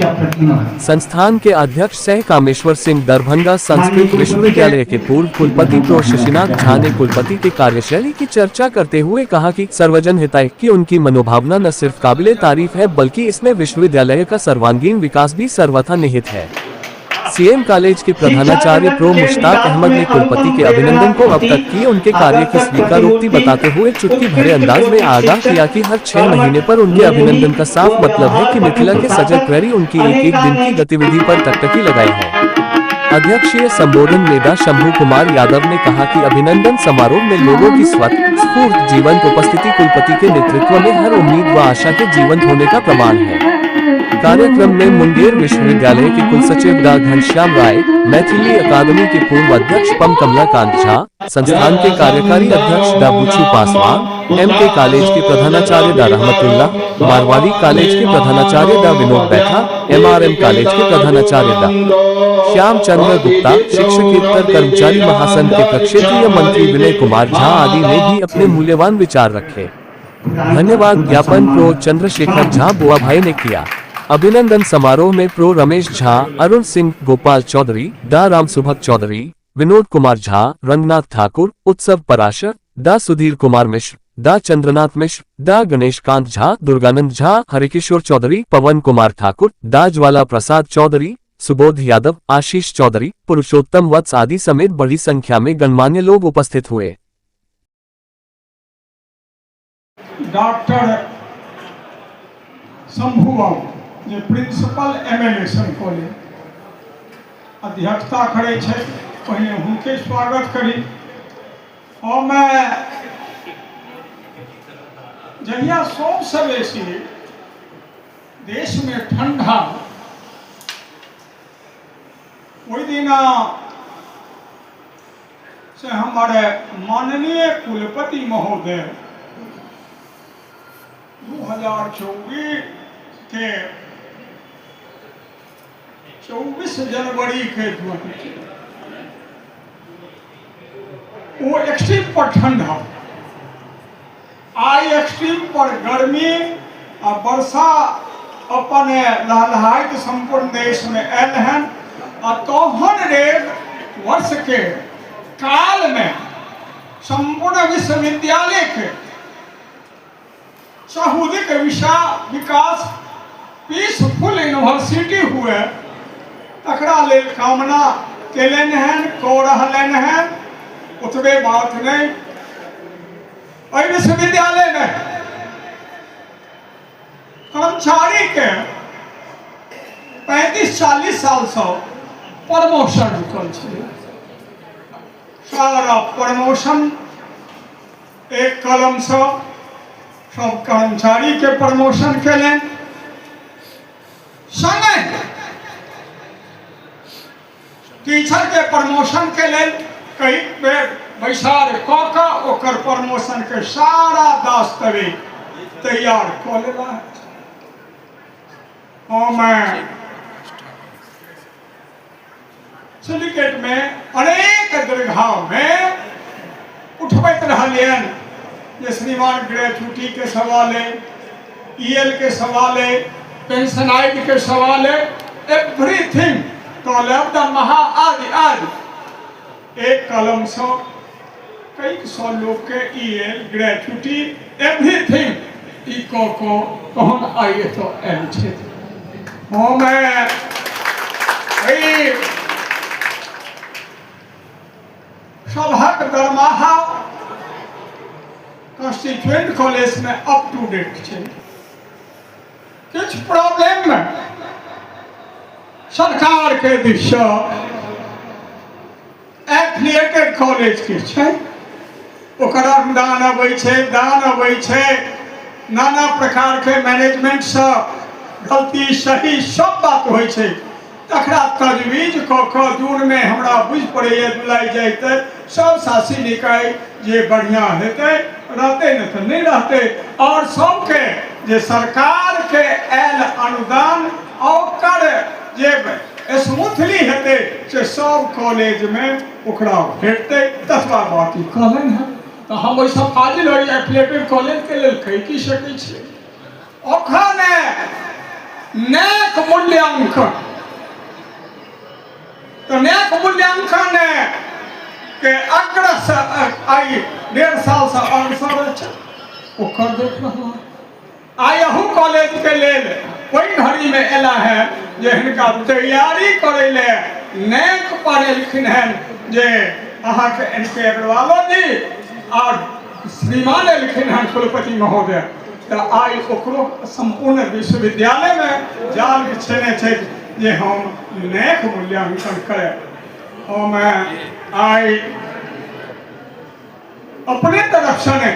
संस्थान के अध्यक्ष सह कामेश्वर सिंह दरभंगा संस्कृत विश्वविद्यालय के पूर्व कुलपति प्रो शशिनाथ झा ने कुलपति के कार्यशैली की चर्चा करते हुए कहा कि सर्वजन हिताय की उनकी मनोभावना न सिर्फ काबिले तारीफ है बल्कि इसमें विश्वविद्यालय का सर्वांगीण विकास भी सर्वथा निहित है। सीएम कॉलेज के प्रधानाचार्य प्रो मुश्ताक अहमद ने कुलपति के अभिनंदन को अब तक की उनके कार्य की स्वीकारोक्ति बताते हुए चुटकी भरे अंदाज में आगाह किया कि हर 6 महीने पर उनके अभिनंदन का साफ मतलब है कि मिथिला के सजग प्रहरी उनकी एक दिन की गतिविधि पर टकटकी लगाई है। अध्यक्षीय संबोधन में डॉ शंभू कुमार यादव ने कहा कि अभिनंदन समारोह में लोगों की स्फूर्त जीवंत उपस्थिति कुलपति के नेतृत्व में हर उम्मीद व आशा के जीवंत होने का प्रमाण है। कार्यक्रम में मुंगेर विश्वविद्यालय के कुलसचिव डॉ घनश्याम राय, मैथिली अकादमी के पूर्व अध्यक्ष पम कमलाकांत झा, संस्थान के कार्यकारी अध्यक्ष डॉ बुच्चू पासवान, एमके कॉलेज के प्रधानाचार्य डॉ रहमतुल्ला, मारवाड़ी कॉलेज के प्रधानाचार्य डॉ विनोद बैठा, एमआरएम कॉलेज के प्रधानाचार्य डॉ श्याम चंद्र गुप्ता, शिक्षकेतर कर्मचारी महासंघ के प्रक्षेत्रीय मंत्री विनय कुमार झा आदि ने भी अपने मूल्यवान विचार रखे। धन्यवाद ज्ञापन प्रो चंद्रशेखर झा बुआ भाई ने किया। अभिनंदन समारोह में प्रो रमेश झा, अरुण सिंह, गोपाल चौधरी, डॉ राम सुभग चौधरी, विनोद कुमार झा, रंगनाथ ठाकुर, उत्सव पराशर, डॉ सुधीर कुमार मिश्र, डॉ चंद्रनाथ मिश्र, डॉ गणेश कांत झा, दुर्गानंद झा, हरिकिशोर चौधरी, पवन कुमार ठाकुर, डॉ ज्वाला प्रसाद चौधरी, सुबोध यादव, आशीष चौधरी, पुरुषोत्तम वत्स आदि समेत बड़ी संख्या में गणमान्य लोग उपस्थित हुए। डॉक्टर शंभू बाबू जे प्रिंसिपल एमएलए कॉलेज अध्यक्षता करे छे, पहले हुनके स्वागत करी। और मैं जहिया सबसे बेसी देश में ठंडा ओहि दिना से हमारे माननीय कुलपति महोदय 2024 के 24 जनवरी के वो एक्सट्रीम पर ठंडा, आई एक्सट्रीम पर गर्मी आ वर्षा अपन लहलहाइत संपूर्ण देश में आयल हैं। आ तोहन रेड वर्ष के काल में संपूर्ण विश्वविद्यालय के साहूदिक विकास पीसफुल यूनिवर्सिटी हुए तकरा लेल कामना केलन हैं, को रहलन हैं। उतबे बात नहीं, विश्वविद्यालय में कर्मचारी के 35-40 साल से प्रमोशन रुकल छे। सारा प्रमोशन एक कलम से सब कर्मचारी के प्रमोशन केलन। संगे टीचर के प्रमोशन के लेल कई बेर बैसार कऽ ओकर प्रमोशन के सारा दस्तावेज तैयार कऽ लेला है। मैं सिंडिकेट में अनेक दीर्घाव में उठबैत रहलियन जे श्रीमान ग्रेचुटी के सवाल है, ईएल के सवाल है, पेंशनाइड के सवाल है, एवरीथिंग टॉलेब द महा आदि आदि एक कलम से कई सौ लोग के ईएल ग्रेचुटी एवरीथिंग इको को कौन आइए तो एल छे हो मैं सभक दरमाहा कॉन्स्टिट्यूएंट कॉलेज में अप टू डेट छे कुछ प्रॉब्लम में सरकार के दिशा एफिलिएटेड कॉलेज के छे ओकर अनुदान अबै छे दान अबै छे नाना प्रकार के मैनेजमेंट से गलती सही सब बात होइ छे तकरा तजवीज क दूर में हमरा बुझ पड़े जुलाई जाते सब शासी निकाय जे बढ़िया हेते रहते न तो नहीं रहते और सबके जे सरकार के आयल अनुदान और जे स्मूथली हेते से सब कॉलेज में ओकरा भेटते ततवा बात ई कहलन है तो हम ओइ सब फाजिल होई एफिलिएटेड कॉलेज के लेल कहि की सकै छी ओखने नेक मूल्यांकन तो नेक मूल्यांकन के अग्रस आई 1.5 साल से अग्रसर छै ओकर देख रहल आयहू कॉलेज के लेल कोई घड़ी में एला है जे हिनका तैयारी करे ले नेक पढ़े लिखिन है जे अहाँ के एनके अग्रवाल जी और श्रीमान लिखिन है कुलपति महोदय तो आई ओकरो संपूर्ण विश्वविद्यालय में जाल बिछेने छे जे हम नेक मूल्यांकन करे और मैं आई अपने तरफ से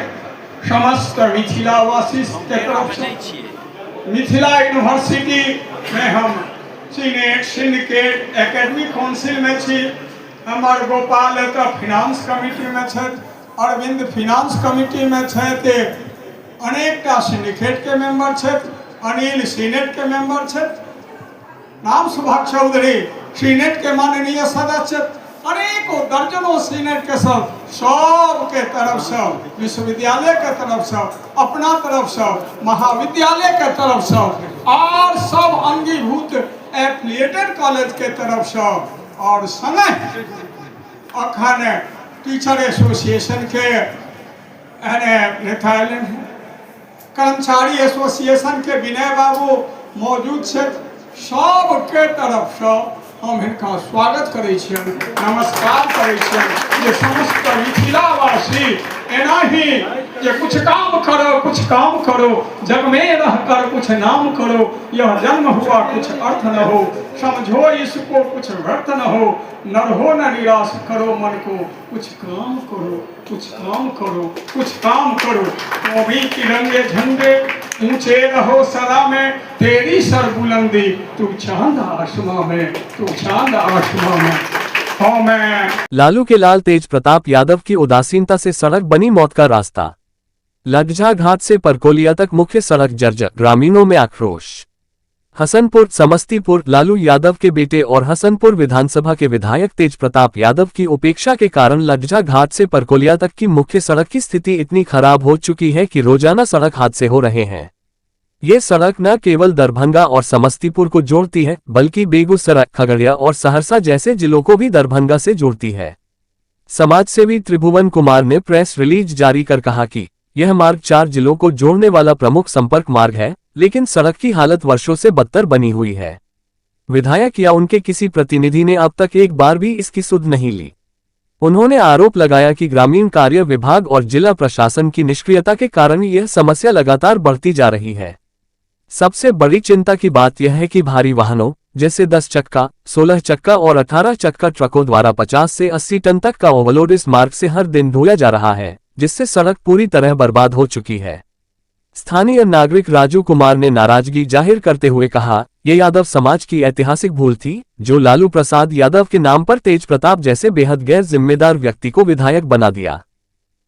समस्त मिथिलावासी के तरफ से मिथिला यूनिवर्सिटी में हम सीनेट सिंडिकेट एकेडमिक काउंसिल में छी हमार गोपाल तो फिनांस कमिटी में छे अरविंद फिनांस कमिटी में छे अनेकटा सिंडिकेट के मेंबर छे अनिल सीनेट के मेंबर छे नाम सुभाष चौधरी सीनेट के माननीय सदस्य अनेकों दर्जनों सीनेट के सब के तरफ से विश्वविद्यालय के तरफ से अपना तरफ से महाविद्यालय के तरफ से और सब अंगीभूत एफिलिएटेड कॉलेज के तरफ से और संगे अखन टीचर एसोसिएशन के नेता कर्मचारी एसोसिएशन के विनय बाबू मौजूद है सबके तरफ से हम इनका स्वागत करै छियन नमस्कार करै छियन जे समस्त मिथिलावासी एना ही जे कुछ काम करो जग में रहकर कुछ नाम करो यह जन्म हुआ कुछ अर्थ न हो समझो इसको कुछ व्यर्थ न हो न रहो न निराश करो मन को कुछ काम करो कुछ काम करो कुछ काम करो कौमी तिरंगे झंडे ऊंचे रहो सदा में तेरी सर बुलंदी तू चांद आसमां में तू चांद आसमां में हाँ मैं लालू के लाल तेज प्रताप यादव की उदासीनता से सड़क बनी मौत का रास्ता। लज्जा घाट से परकोलिया तक मुख्य सड़क जर्जर, ग्रामीणों में आक्रोश। हसनपुर समस्तीपुर लालू यादव के बेटे और हसनपुर विधानसभा के विधायक तेज प्रताप यादव की उपेक्षा के कारण लज्जा घाट से परकोलिया तक की मुख्य सड़क की स्थिति इतनी खराब हो चुकी है कि रोजाना सड़क हादसे हो रहे हैं। ये सड़क न केवल दरभंगा और समस्तीपुर को जोड़ती है बल्कि बेगूसराय, खगड़िया और सहरसा जैसे जिलों को भी दरभंगा से जोड़ती है। समाजसेवी त्रिभुवन कुमार ने प्रेस रिलीज जारी कर कहा कि यह मार्ग 4 जिलों को जोड़ने वाला प्रमुख संपर्क मार्ग है, लेकिन सड़क की हालत वर्षों से बदतर बनी हुई है। विधायक या उनके किसी प्रतिनिधि ने अब तक एक बार भी इसकी सुध नहीं ली। उन्होंने आरोप लगाया कि ग्रामीण कार्य विभाग और जिला प्रशासन की निष्क्रियता के कारण यह समस्या लगातार बढ़ती जा रही है। सबसे बड़ी चिंता की बात यह है कि भारी वाहनों जैसे 10 चक्का, 16 चक्का और 18 चक्का ट्रकों द्वारा 50 से 80 टन तक का ओवरलोड इस मार्ग से हर दिन ढोया जा रहा है, जिससे सड़क पूरी तरह बर्बाद हो चुकी है। स्थानीय नागरिक राजू कुमार ने नाराजगी जाहिर करते हुए कहा, ये यादव समाज की ऐतिहासिक भूल थी जो लालू प्रसाद यादव के नाम पर तेज प्रताप जैसे बेहद गैर जिम्मेदार व्यक्ति को विधायक बना दिया।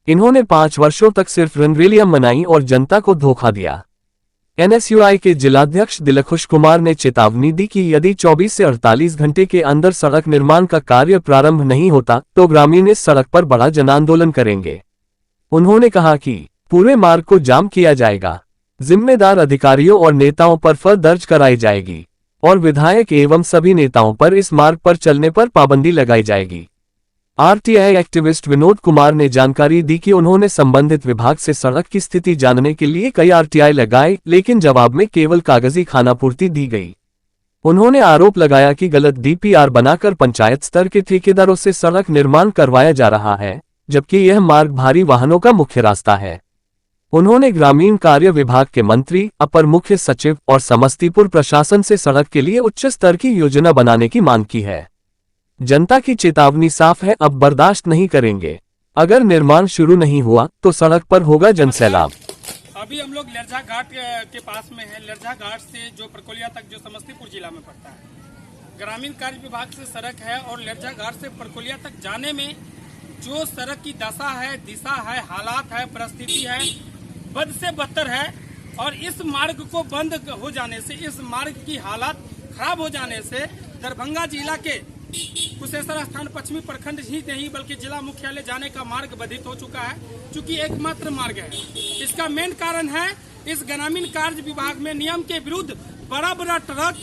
इन्होंने 5 वर्षों तक सिर्फ रंगरेलियां मनाई और जनता को धोखा दिया। एनएसयूआई के जिलाध्यक्ष दिलखुश कुमार ने चेतावनी दी कि यदि 24 से 48 घंटे के अंदर सड़क निर्माण का कार्य प्रारंभ नहीं होता तो ग्रामीण इस सड़क पर बड़ा जन आंदोलन करेंगे। उन्होंने कहा कि पूरे मार्ग को जाम किया जाएगा, जिम्मेदार अधिकारियों और नेताओं पर फर दर्ज कराई जाएगी और विधायक एवं सभी नेताओं पर इस मार्ग पर चलने पर पाबंदी लगाई जाएगी। आरटीआई एक्टिविस्ट विनोद कुमार ने जानकारी दी कि उन्होंने संबंधित विभाग से सड़क की स्थिति जानने के लिए कई आरटीआई लगाए, लेकिन जवाब में केवल कागजी खानापूर्ति दी गई। उन्होंने आरोप लगाया कि गलत डीपीआर बनाकर पंचायत स्तर के ठेकेदारों से सड़क निर्माण करवाया जा रहा है, जबकि यह मार्ग भारी वाहनों का मुख्य रास्ता है। उन्होंने ग्रामीण कार्य विभाग के मंत्री, अपर मुख्य सचिव और समस्तीपुर प्रशासन से सड़क के लिए उच्च स्तर की योजना बनाने की मांग की है। जनता की चेतावनी साफ है, अब बर्दाश्त नहीं करेंगे। अगर निर्माण शुरू नहीं हुआ तो सड़क पर होगा जनसैलाब। अभी हम लोग लरझा घाट के पास में है। लरझा घाट से जो परकोलिया तक जो समस्तीपुर जिला में पड़ता है, ग्रामीण कार्य विभाग से सड़क है और लरझा घाट से परकोलिया तक जाने में जो सड़क की दशा है, दिशा है, हालात है, परिस्थिति है, बद से बदतर है। और इस मार्ग को बंद हो जाने से, इस मार्ग की हालात खराब हो जाने से दरभंगा जिला के कुशेश्वर स्थान पश्चिमी प्रखंड ही नहीं बल्कि जिला मुख्यालय जाने का मार्ग बाधित हो चुका है, क्योंकि एकमात्र मार्ग है। इसका मेन कारण है इस ग्रामीण कार्य विभाग में नियम के विरुद्ध बड़ा बड़ा ट्रक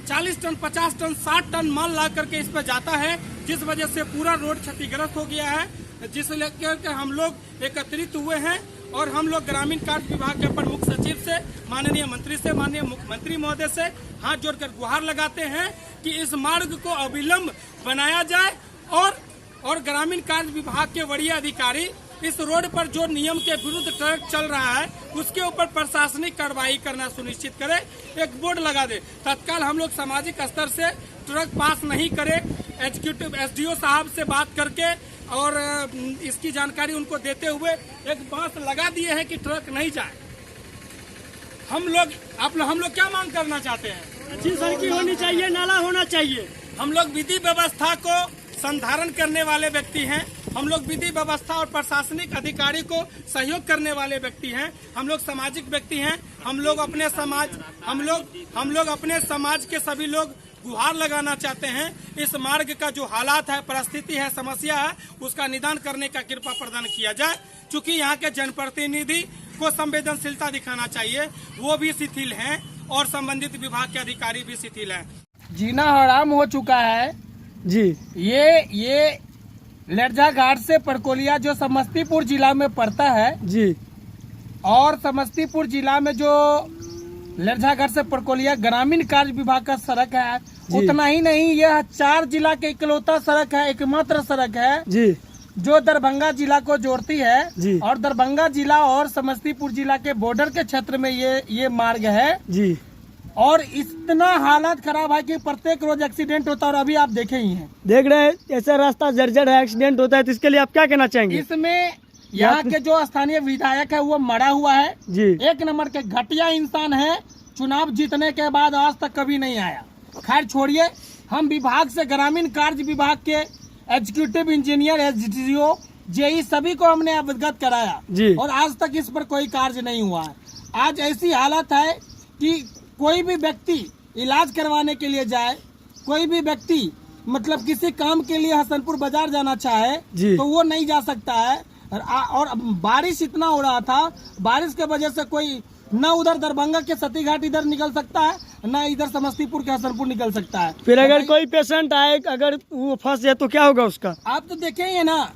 40 टन, 50 टन, 60 टन माल ला करके इस पर जाता है, जिस वजह से पूरा रोड क्षतिग्रस्त हो गया है। जिस लेकर हम लोग एकत्रित हुए हैं और हम लोग ग्रामीण कार्य विभाग के प्रमुख सचिव से, माननीय मंत्री से, माननीय मुख्यमंत्री महोदय से हाथ जोड़कर गुहार लगाते हैं कि इस मार्ग को अविलंब बनाया जाए और ग्रामीण कार्य विभाग के वरीय अधिकारी इस रोड पर जो नियम के विरुद्ध ट्रक चल रहा है उसके ऊपर प्रशासनिक कार्रवाई करना सुनिश्चित करे, एक बोर्ड लगा दे। तत्काल हम लोग सामाजिक स्तर से ट्रक पास नहीं करे, एग्जीक्यूटिव एसडीओ साहब से बात करके और इसकी जानकारी उनको देते हुए एक बांस लगा दिए हैं कि ट्रक नहीं जाए। हम लोग क्या मांग करना चाहते हैं? अच्छी सड़की होनी चाहिए, नाला होना चाहिए। हम लोग विधि व्यवस्था को संधारण करने वाले व्यक्ति हैं। हम लोग विधि व्यवस्था और प्रशासनिक अधिकारी को सहयोग करने वाले व्यक्ति हैं। हम लोग सामाजिक व्यक्ति हैं। हम लोग अपने समाज के सभी लोग गुहार लगाना चाहते हैं। इस मार्ग का जो हालात है, परिस्थिति है, समस्या है, उसका निदान करने का कृपा प्रदान किया जाए। चूंकि यहाँ के जनप्रतिनिधि को संवेदनशीलता दिखाना चाहिए, वो भी शिथिल हैं और संबंधित विभाग के अधिकारी भी शिथिल हैं। जीना हराम हो चुका है जी। ये लरझा घाट से परकोलिया जो समस्तीपुर जिला में पड़ता है जी, और समस्तीपुर जिला में जो लरझा घाट से परकोलिया ग्रामीण कार्य विभाग का सड़क है, उतना ही नहीं, यह 4 जिला के इकलौता सड़क है, एकमात्र सड़क है जी, जो दरभंगा जिला को जोड़ती है जी। और दरभंगा जिला और समस्तीपुर जिला के बॉर्डर के क्षेत्र में ये मार्ग है जी। और इतना हालत खराब है कि प्रत्येक रोज एक्सीडेंट होता है। और अभी आप देखे ही हैं, देख रहे हैं ऐसा रास्ता जर्जर है, एक्सीडेंट होता है, तो इसके लिए आप क्या कहना चाहेंगे? इसमें यहाँ के जो स्थानीय विधायक है वो मरा हुआ है जी। 1 नंबर के घटिया इंसान है। चुनाव जीतने के बाद आज तक कभी नहीं आया। खैर छोड़िए, हम विभाग से ग्रामीण कार्य विभाग के एग्जीक्यूटिव इंजीनियर, एसडीओ, जेई सभी को हमने अवगत कराया जी। और आज तक इस पर कोई कार्य नहीं हुआ है। आज ऐसी हालत है कि कोई भी व्यक्ति इलाज करवाने के लिए जाए, कोई भी व्यक्ति मतलब किसी काम के लिए हसनपुर बाजार जाना चाहे तो वो नहीं जा सकता है। और बारिश इतना हो रहा था, बारिश के वजह से कोई न उधर दरभंगा के सती घाट इधर निकल सकता है, न इधर समस्तीपुर के हसनपुर निकल सकता है। फिर अगर कोई पेशेंट आए, अगर वो फंस जाए तो क्या होगा उसका? आप तो देखेंगे ना,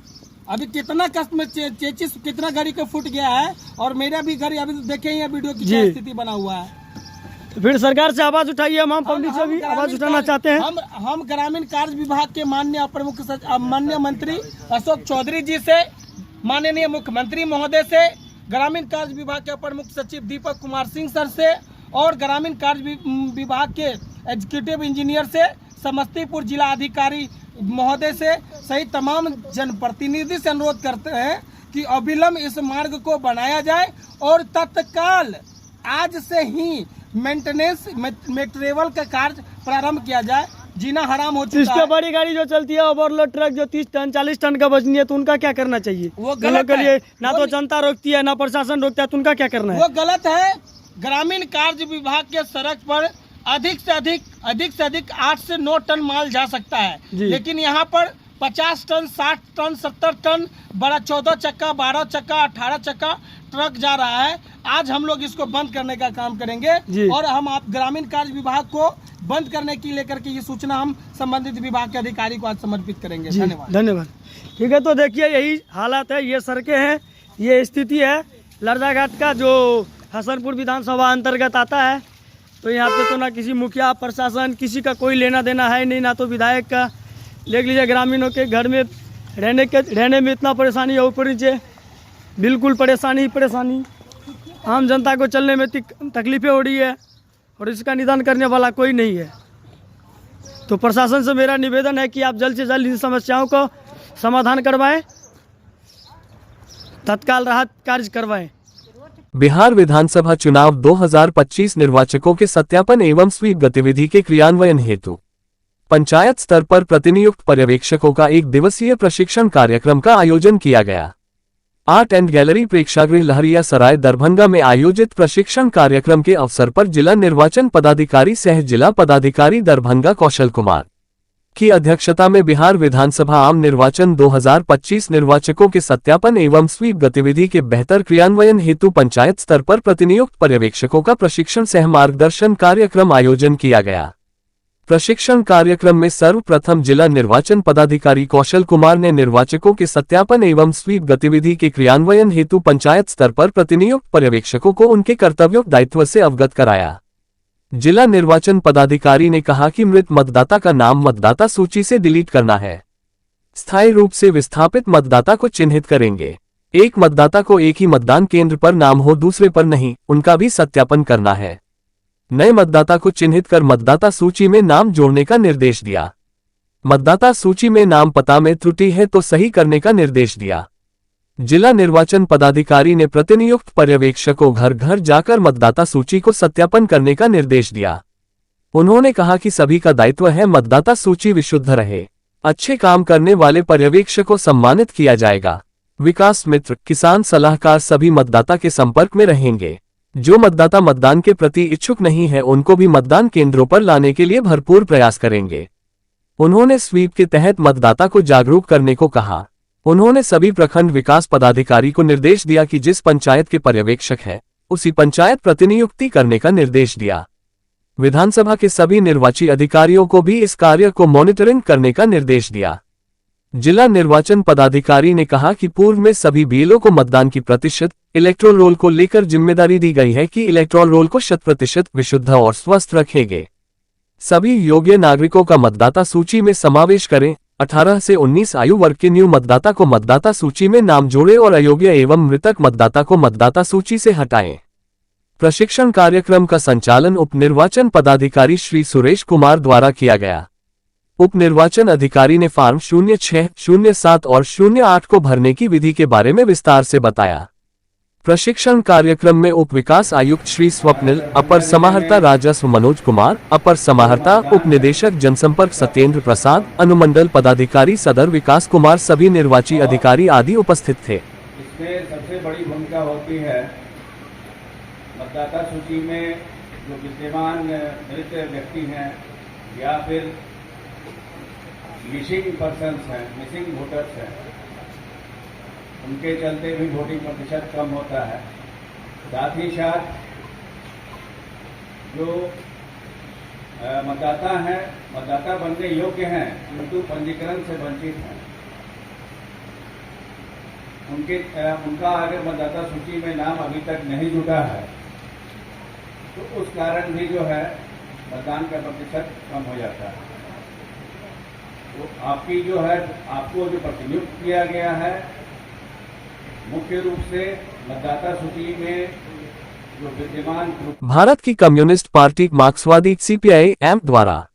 अभी कितना कष्ट में चेचिस कितना गाड़ी का फूट गया है, और मेरा भी गाड़ी अभी तो देखे ही वीडियो की क्या स्थिति बना हुआ है। फिर सरकार से आवाज उठाइए, हम पब्लिक से भी आवाज उठाना चाहते हैं। हम ग्रामीण कार्य विभाग के माननीय प्रमुख माननीय मंत्री अशोक चौधरी जी से, माननीय मुख्यमंत्री महोदय से, ग्रामीण कार्य विभाग के प्रमुख सचिव दीपक कुमार सिंह सर से और ग्रामीण कार्य विभाग के एग्जीक्यूटिव इंजीनियर से, समस्तीपुर जिला अधिकारी महोदय से सहित तमाम जनप्रतिनिधि से अनुरोध करते हैं कि अविलंब इस मार्ग को बनाया जाए और तत्काल आज से ही मेंटेनेंस मेटेरियल का कार्य प्रारंभ किया जाए। जीना हराम हो चुका है। इसके बड़ी गाड़ी जो चलती है, ओवरलोड ट्रक जो 30 टन 40 टन का वजनी है, तो उनका क्या करना चाहिए? वो गलत के लिए ना तो जनता रोकती है, ना प्रशासन रोकता है, तो उनका क्या करना है? वो गलत है। ग्रामीण कार्य विभाग के सड़क पर अधिक से अधिक 8 से 9 टन माल जा सकता है, लेकिन यहाँ पर 50 टन, 60 टन, 70 टन बड़ा 14 चक्का, 12 चक्का, 18 चक्का ट्रक जा रहा है। आज हम लोग इसको बंद करने का काम करेंगे और हम आप ग्रामीण कार्य विभाग को बंद करने की लेकर के ये सूचना हम संबंधित विभाग के अधिकारी को आज समर्पित करेंगे। धन्यवाद। धन्यवाद। ठीक है, तो देखिए यही हालात है, ये सड़कें हैं, ये स्थिति है लरजाघाट का जो हसनपुर विधानसभा अंतर्गत आता है। तो यहाँ पे तो ना किसी मुखिया प्रशासन किसी का कोई लेना देना है नहीं, ना तो विधायक का। देख लीजिए ग्रामीणों के घर में रहने में इतना परेशानी है, ऊपर नीचे बिल्कुल परेशानी ही परेशानी। आम जनता को चलने में तकलीफें हो रही है और इसका निदान करने वाला कोई नहीं है। तो प्रशासन से मेरा निवेदन है कि आप जल्द से जल्द इन समस्याओं को समाधान करवाएं, तत्काल राहत कार्य करवाएं। बिहार विधानसभा चुनाव 2025 निर्वाचकों के सत्यापन एवं स्वीप गतिविधि के क्रियान्वयन हेतु पंचायत स्तर पर प्रतिनियुक्त पर्यवेक्षकों का 1 दिवसीय प्रशिक्षण कार्यक्रम का आयोजन किया गया। आर्ट एंड गैलरी प्रेक्षागृह लहरिया सराय दरभंगा में आयोजित प्रशिक्षण कार्यक्रम के अवसर पर जिला निर्वाचन पदाधिकारी सह जिला पदाधिकारी दरभंगा कौशल कुमार की अध्यक्षता में बिहार विधानसभा आम निर्वाचन 2025 निर्वाचकों के सत्यापन एवं स्वीप गतिविधि के बेहतर क्रियान्वयन हेतु पंचायत स्तर पर प्रतिनियुक्त पर्यवेक्षकों का प्रशिक्षण सह मार्गदर्शन कार्यक्रम आयोजन किया गया। प्रशिक्षण कार्यक्रम में सर्वप्रथम जिला निर्वाचन पदाधिकारी कौशल कुमार ने निर्वाचकों के सत्यापन एवं स्वीप गतिविधि के क्रियान्वयन हेतु पंचायत स्तर पर प्रतिनियुक्त पर्यवेक्षकों को उनके कर्तव्यों दायित्व से अवगत कराया। जिला निर्वाचन पदाधिकारी ने कहा कि मृत मतदाता का नाम मतदाता सूची से डिलीट करना है। स्थायी रूप से विस्थापित मतदाता को चिन्हित करेंगे। एक मतदाता को एक ही मतदान केंद्र पर नाम हो, दूसरे पर नहीं, उनका भी सत्यापन करना है। नए मतदाता को चिन्हित कर मतदाता सूची में नाम जोड़ने का निर्देश दिया। मतदाता सूची में नाम पता में त्रुटि है तो सही करने का निर्देश दिया। जिला निर्वाचन पदाधिकारी ने प्रतिनियुक्त पर्यवेक्षकों घर घर जाकर मतदाता सूची को सत्यापन करने का निर्देश दिया। उन्होंने कहा कि सभी का दायित्व है मतदाता सूची विशुद्ध रहे। अच्छे काम करने वाले पर्यवेक्षक को सम्मानित किया जाएगा। विकास मित्र, किसान सलाहकार सभी मतदाता के संपर्क में रहेंगे। जो मतदाता मतदान के प्रति इच्छुक नहीं है उनको भी मतदान केंद्रों पर लाने के लिए भरपूर प्रयास करेंगे। उन्होंने स्वीप के तहत मतदाता को जागरूक करने को कहा। उन्होंने सभी प्रखंड विकास पदाधिकारी को निर्देश दिया कि जिस पंचायत के पर्यवेक्षक है उसी पंचायत प्रतिनियुक्ति करने का निर्देश दिया। विधानसभा के सभी निर्वाची अधिकारियों को भी इस कार्य को मॉनिटरिंग करने का निर्देश दिया। जिला निर्वाचन पदाधिकारी ने कहा कि पूर्व में सभी बीएलओ को मतदान की प्रतिशत इलेक्ट्रोल रोल को लेकर जिम्मेदारी दी गई है कि इलेक्ट्रोल रोल को 100% विशुद्ध और स्वस्थ रखेंगे। सभी योग्य नागरिकों का मतदाता सूची में समावेश करें। 18 से 19 आयु वर्ग के न्यू मतदाता को मतदाता सूची में नाम जोड़े और अयोग्य एवं मृतक मतदाता को मतदाता सूची से हटाएं। प्रशिक्षण कार्यक्रम का संचालन उप निर्वाचन पदाधिकारी श्री सुरेश कुमार द्वारा किया गया। उप निर्वाचन अधिकारी ने फॉर्म 06, 07 और 08 को भरने की विधि के बारे में विस्तार से बताया। प्रशिक्षण कार्यक्रम में उप विकास आयुक्त श्री स्वप्निल, अपर समाहर्ता राजस्व मनोज कुमार, अपर समाहर्ता उप निदेशक जनसंपर्क सत्येंद्र प्रसाद, अनुमंडल पदाधिकारी सदर विकास कुमार, सभी निर्वाची अधिकारी आदि उपस्थित थे। इसमें सबसे बड़ी भूमिका होती है मतदाता सूची में जो विद्यमान मृत व्यक्ति हैं या फिर मिसिंग पर्सन्स हैं, मिसिंग वोटर्स हैं, उनके चलते भी वोटिंग प्रतिशत कम होता है। साथ ही साथ जो मतदाता हैं, मतदाता बनने योग्य हैं किंतु पंजीकरण से वंचित हैं, उनका अगर मतदाता सूची में नाम अभी तक नहीं जुटा है तो उस कारण भी जो है मतदान का प्रतिशत कम हो जाता है। तो आपकी जो है, आपको जो प्रतिनियुक्त किया गया है मुख्य रूप से मतदाता सूची में जो विद्यमान भारत की कम्युनिस्ट पार्टी मार्क्सवादी सीपीआई एम द्वारा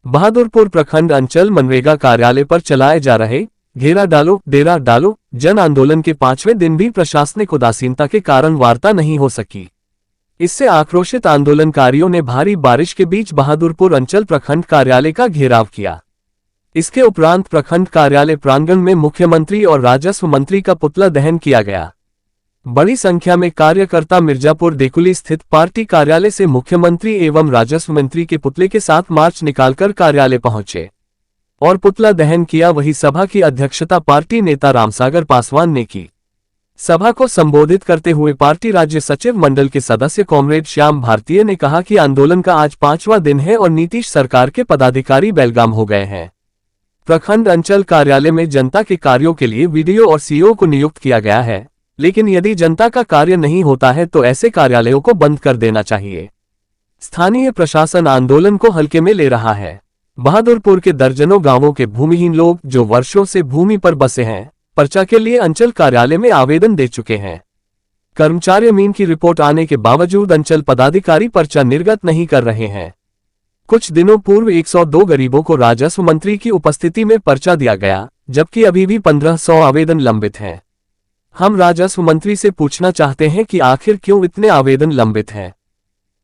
बहादुरपुर प्रखंड अंचल मनरेगा कार्यालय पर चलाए जा रहे घेरा डालो डेरा डालो जन आंदोलन के 5वें दिन भी प्रशासनिक उदासीनता के कारण वार्ता नहीं हो सकी। इससे आक्रोशित आंदोलनकारियों ने भारी बारिश के बीच बहादुरपुर अंचल प्रखंड कार्यालय का घेराव किया। इसके उपरांत प्रखंड कार्यालय प्रांगण में मुख्यमंत्री और राजस्व मंत्री का पुतला दहन किया गया। बड़ी संख्या में कार्यकर्ता मिर्जापुर देकुली स्थित पार्टी कार्यालय से मुख्यमंत्री एवं राजस्व मंत्री के पुतले के साथ मार्च निकालकर कार्यालय पहुंचे। और पुतला दहन किया। वही सभा की अध्यक्षता पार्टी नेता रामसागर पासवान ने की। सभा को संबोधित करते हुए पार्टी राज्य सचिव मंडल के सदस्य कॉमरेड श्याम भारतीय ने कहा कि आंदोलन का आज 5वां दिन है और नीतीश सरकार के पदाधिकारी बेलगाम हो गए हैं। प्रखंड अंचल कार्यालय में जनता के कार्यों के लिए वीडियो और सीईओ को नियुक्त किया गया है, लेकिन यदि जनता का कार्य नहीं होता है तो ऐसे कार्यालयों को बंद कर देना चाहिए। स्थानीय प्रशासन आंदोलन को हल्के में ले रहा है। बहादुरपुर के दर्जनों गांवों के भूमिहीन लोग जो वर्षों से भूमि पर बसे हैं, पर्चा के लिए अंचल कार्यालय में आवेदन दे चुके हैं। कर्मचारी मीन की रिपोर्ट आने के बावजूद अंचल पदाधिकारी पर्चा निर्गत नहीं कर रहे हैं। कुछ दिनों पूर्व 102 गरीबों को राजस्व मंत्री की उपस्थिति में पर्चा दिया गया, जबकि अभी भी 1500 आवेदन लंबित हैं। हम राजस्व मंत्री से पूछना चाहते हैं कि आखिर क्यों इतने आवेदन लंबित हैं।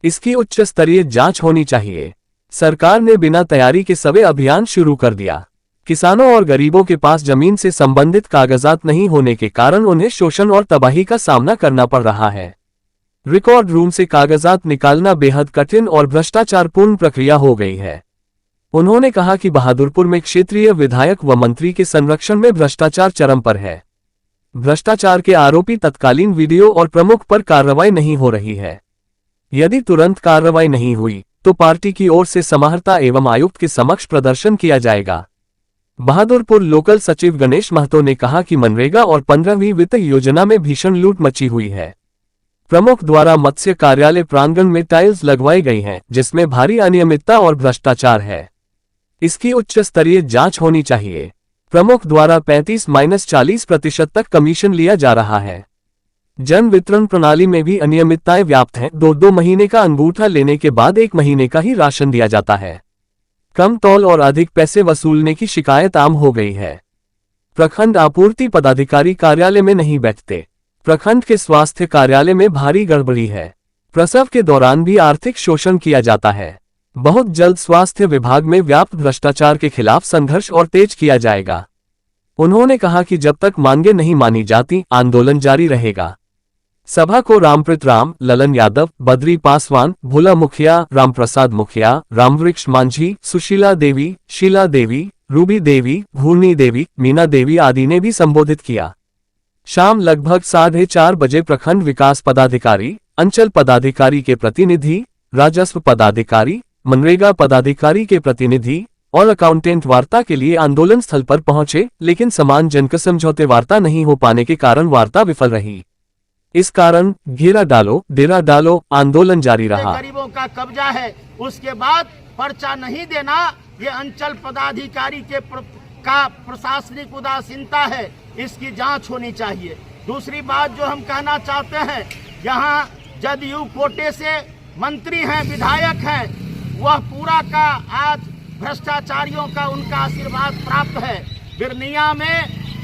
इसकी उच्च स्तरीय जांच होनी चाहिए। सरकार ने बिना तैयारी के सभी अभियान शुरू कर दिया। किसानों और गरीबों के पास जमीन से संबंधित कागजात नहीं होने के कारण उन्हें शोषण और तबाही का सामना करना पड़ रहा है। रिकॉर्ड रूम से कागजात निकालना बेहद कठिन और भ्रष्टाचारपूर्ण प्रक्रिया हो गई है। उन्होंने कहा कि बहादुरपुर में क्षेत्रीय विधायक व मंत्री के संरक्षण में भ्रष्टाचार चरम पर है। भ्रष्टाचार के आरोपी तत्कालीन वीडियो और प्रमुख पर कार्रवाई नहीं हो रही है। यदि तुरंत कार्रवाई नहीं हुई तो पार्टी की ओर से समाहर्ता एवं आयुक्त के समक्ष प्रदर्शन किया जाएगा। बहादुरपुर लोकल सचिव गणेश महतो ने कहा कि मनरेगा और 15वीं वित्त योजना में भीषण लूट मची हुई है। प्रमुख द्वारा मत्स्य कार्यालय प्रांगण में टाइल्स लगवाई गई हैं, जिसमें भारी अनियमितता और भ्रष्टाचार है। इसकी उच्च स्तरीय जांच होनी चाहिए। प्रमुख द्वारा 35-40% तक कमीशन लिया जा रहा है। जन वितरण प्रणाली में भी अनियमितताएं व्याप्त हैं। 2 महीने का अंगूठा लेने के बाद 1 महीने का ही राशन दिया जाता है। कम तौल और अधिक पैसे वसूलने की शिकायत आम हो गई है। प्रखंड आपूर्ति पदाधिकारी कार्यालय में नहीं बैठते। प्रखंड के स्वास्थ्य कार्यालय में भारी गड़बड़ी है। प्रसव के दौरान भी आर्थिक शोषण किया जाता है। बहुत जल्द स्वास्थ्य विभाग में व्याप्त भ्रष्टाचार के खिलाफ संघर्ष और तेज किया जाएगा। उन्होंने कहा कि जब तक मांगे नहीं मानी जाती, आंदोलन जारी रहेगा। सभा को रामप्रीत राम, ललन यादव, बद्री पासवान, भोला मुखिया, रामप्रसाद मुखिया, रामवृक्ष मांझी, सुशीला देवी, शीला देवी, रूबी देवी, भूर्णी देवी, मीना देवी आदि ने भी संबोधित किया। शाम लगभग 4:30 बजे प्रखंड विकास पदाधिकारी, अंचल पदाधिकारी के प्रतिनिधि, राजस्व पदाधिकारी, मनरेगा पदाधिकारी के प्रतिनिधि और अकाउंटेंट वार्ता के लिए आंदोलन स्थल पर पहुंचे, लेकिन समान जनक समझौते वार्ता नहीं हो पाने के कारण वार्ता विफल रही। इस कारण घेरा डालो डेरा डालो आंदोलन जारी रहा। गरीबों का कब्जा है, उसके बाद पर्चा नहीं देना ये अंचल पदाधिकारी का प्रशासनिक उदासीनता है। इसकी जांच होनी चाहिए। दूसरी बात जो हम कहना चाहते हैं, यहाँ जदयू कोटे से मंत्री हैं, विधायक हैं, वह पूरा का आज भ्रष्टाचारियों का उनका आशीर्वाद प्राप्त है। बिरनिया में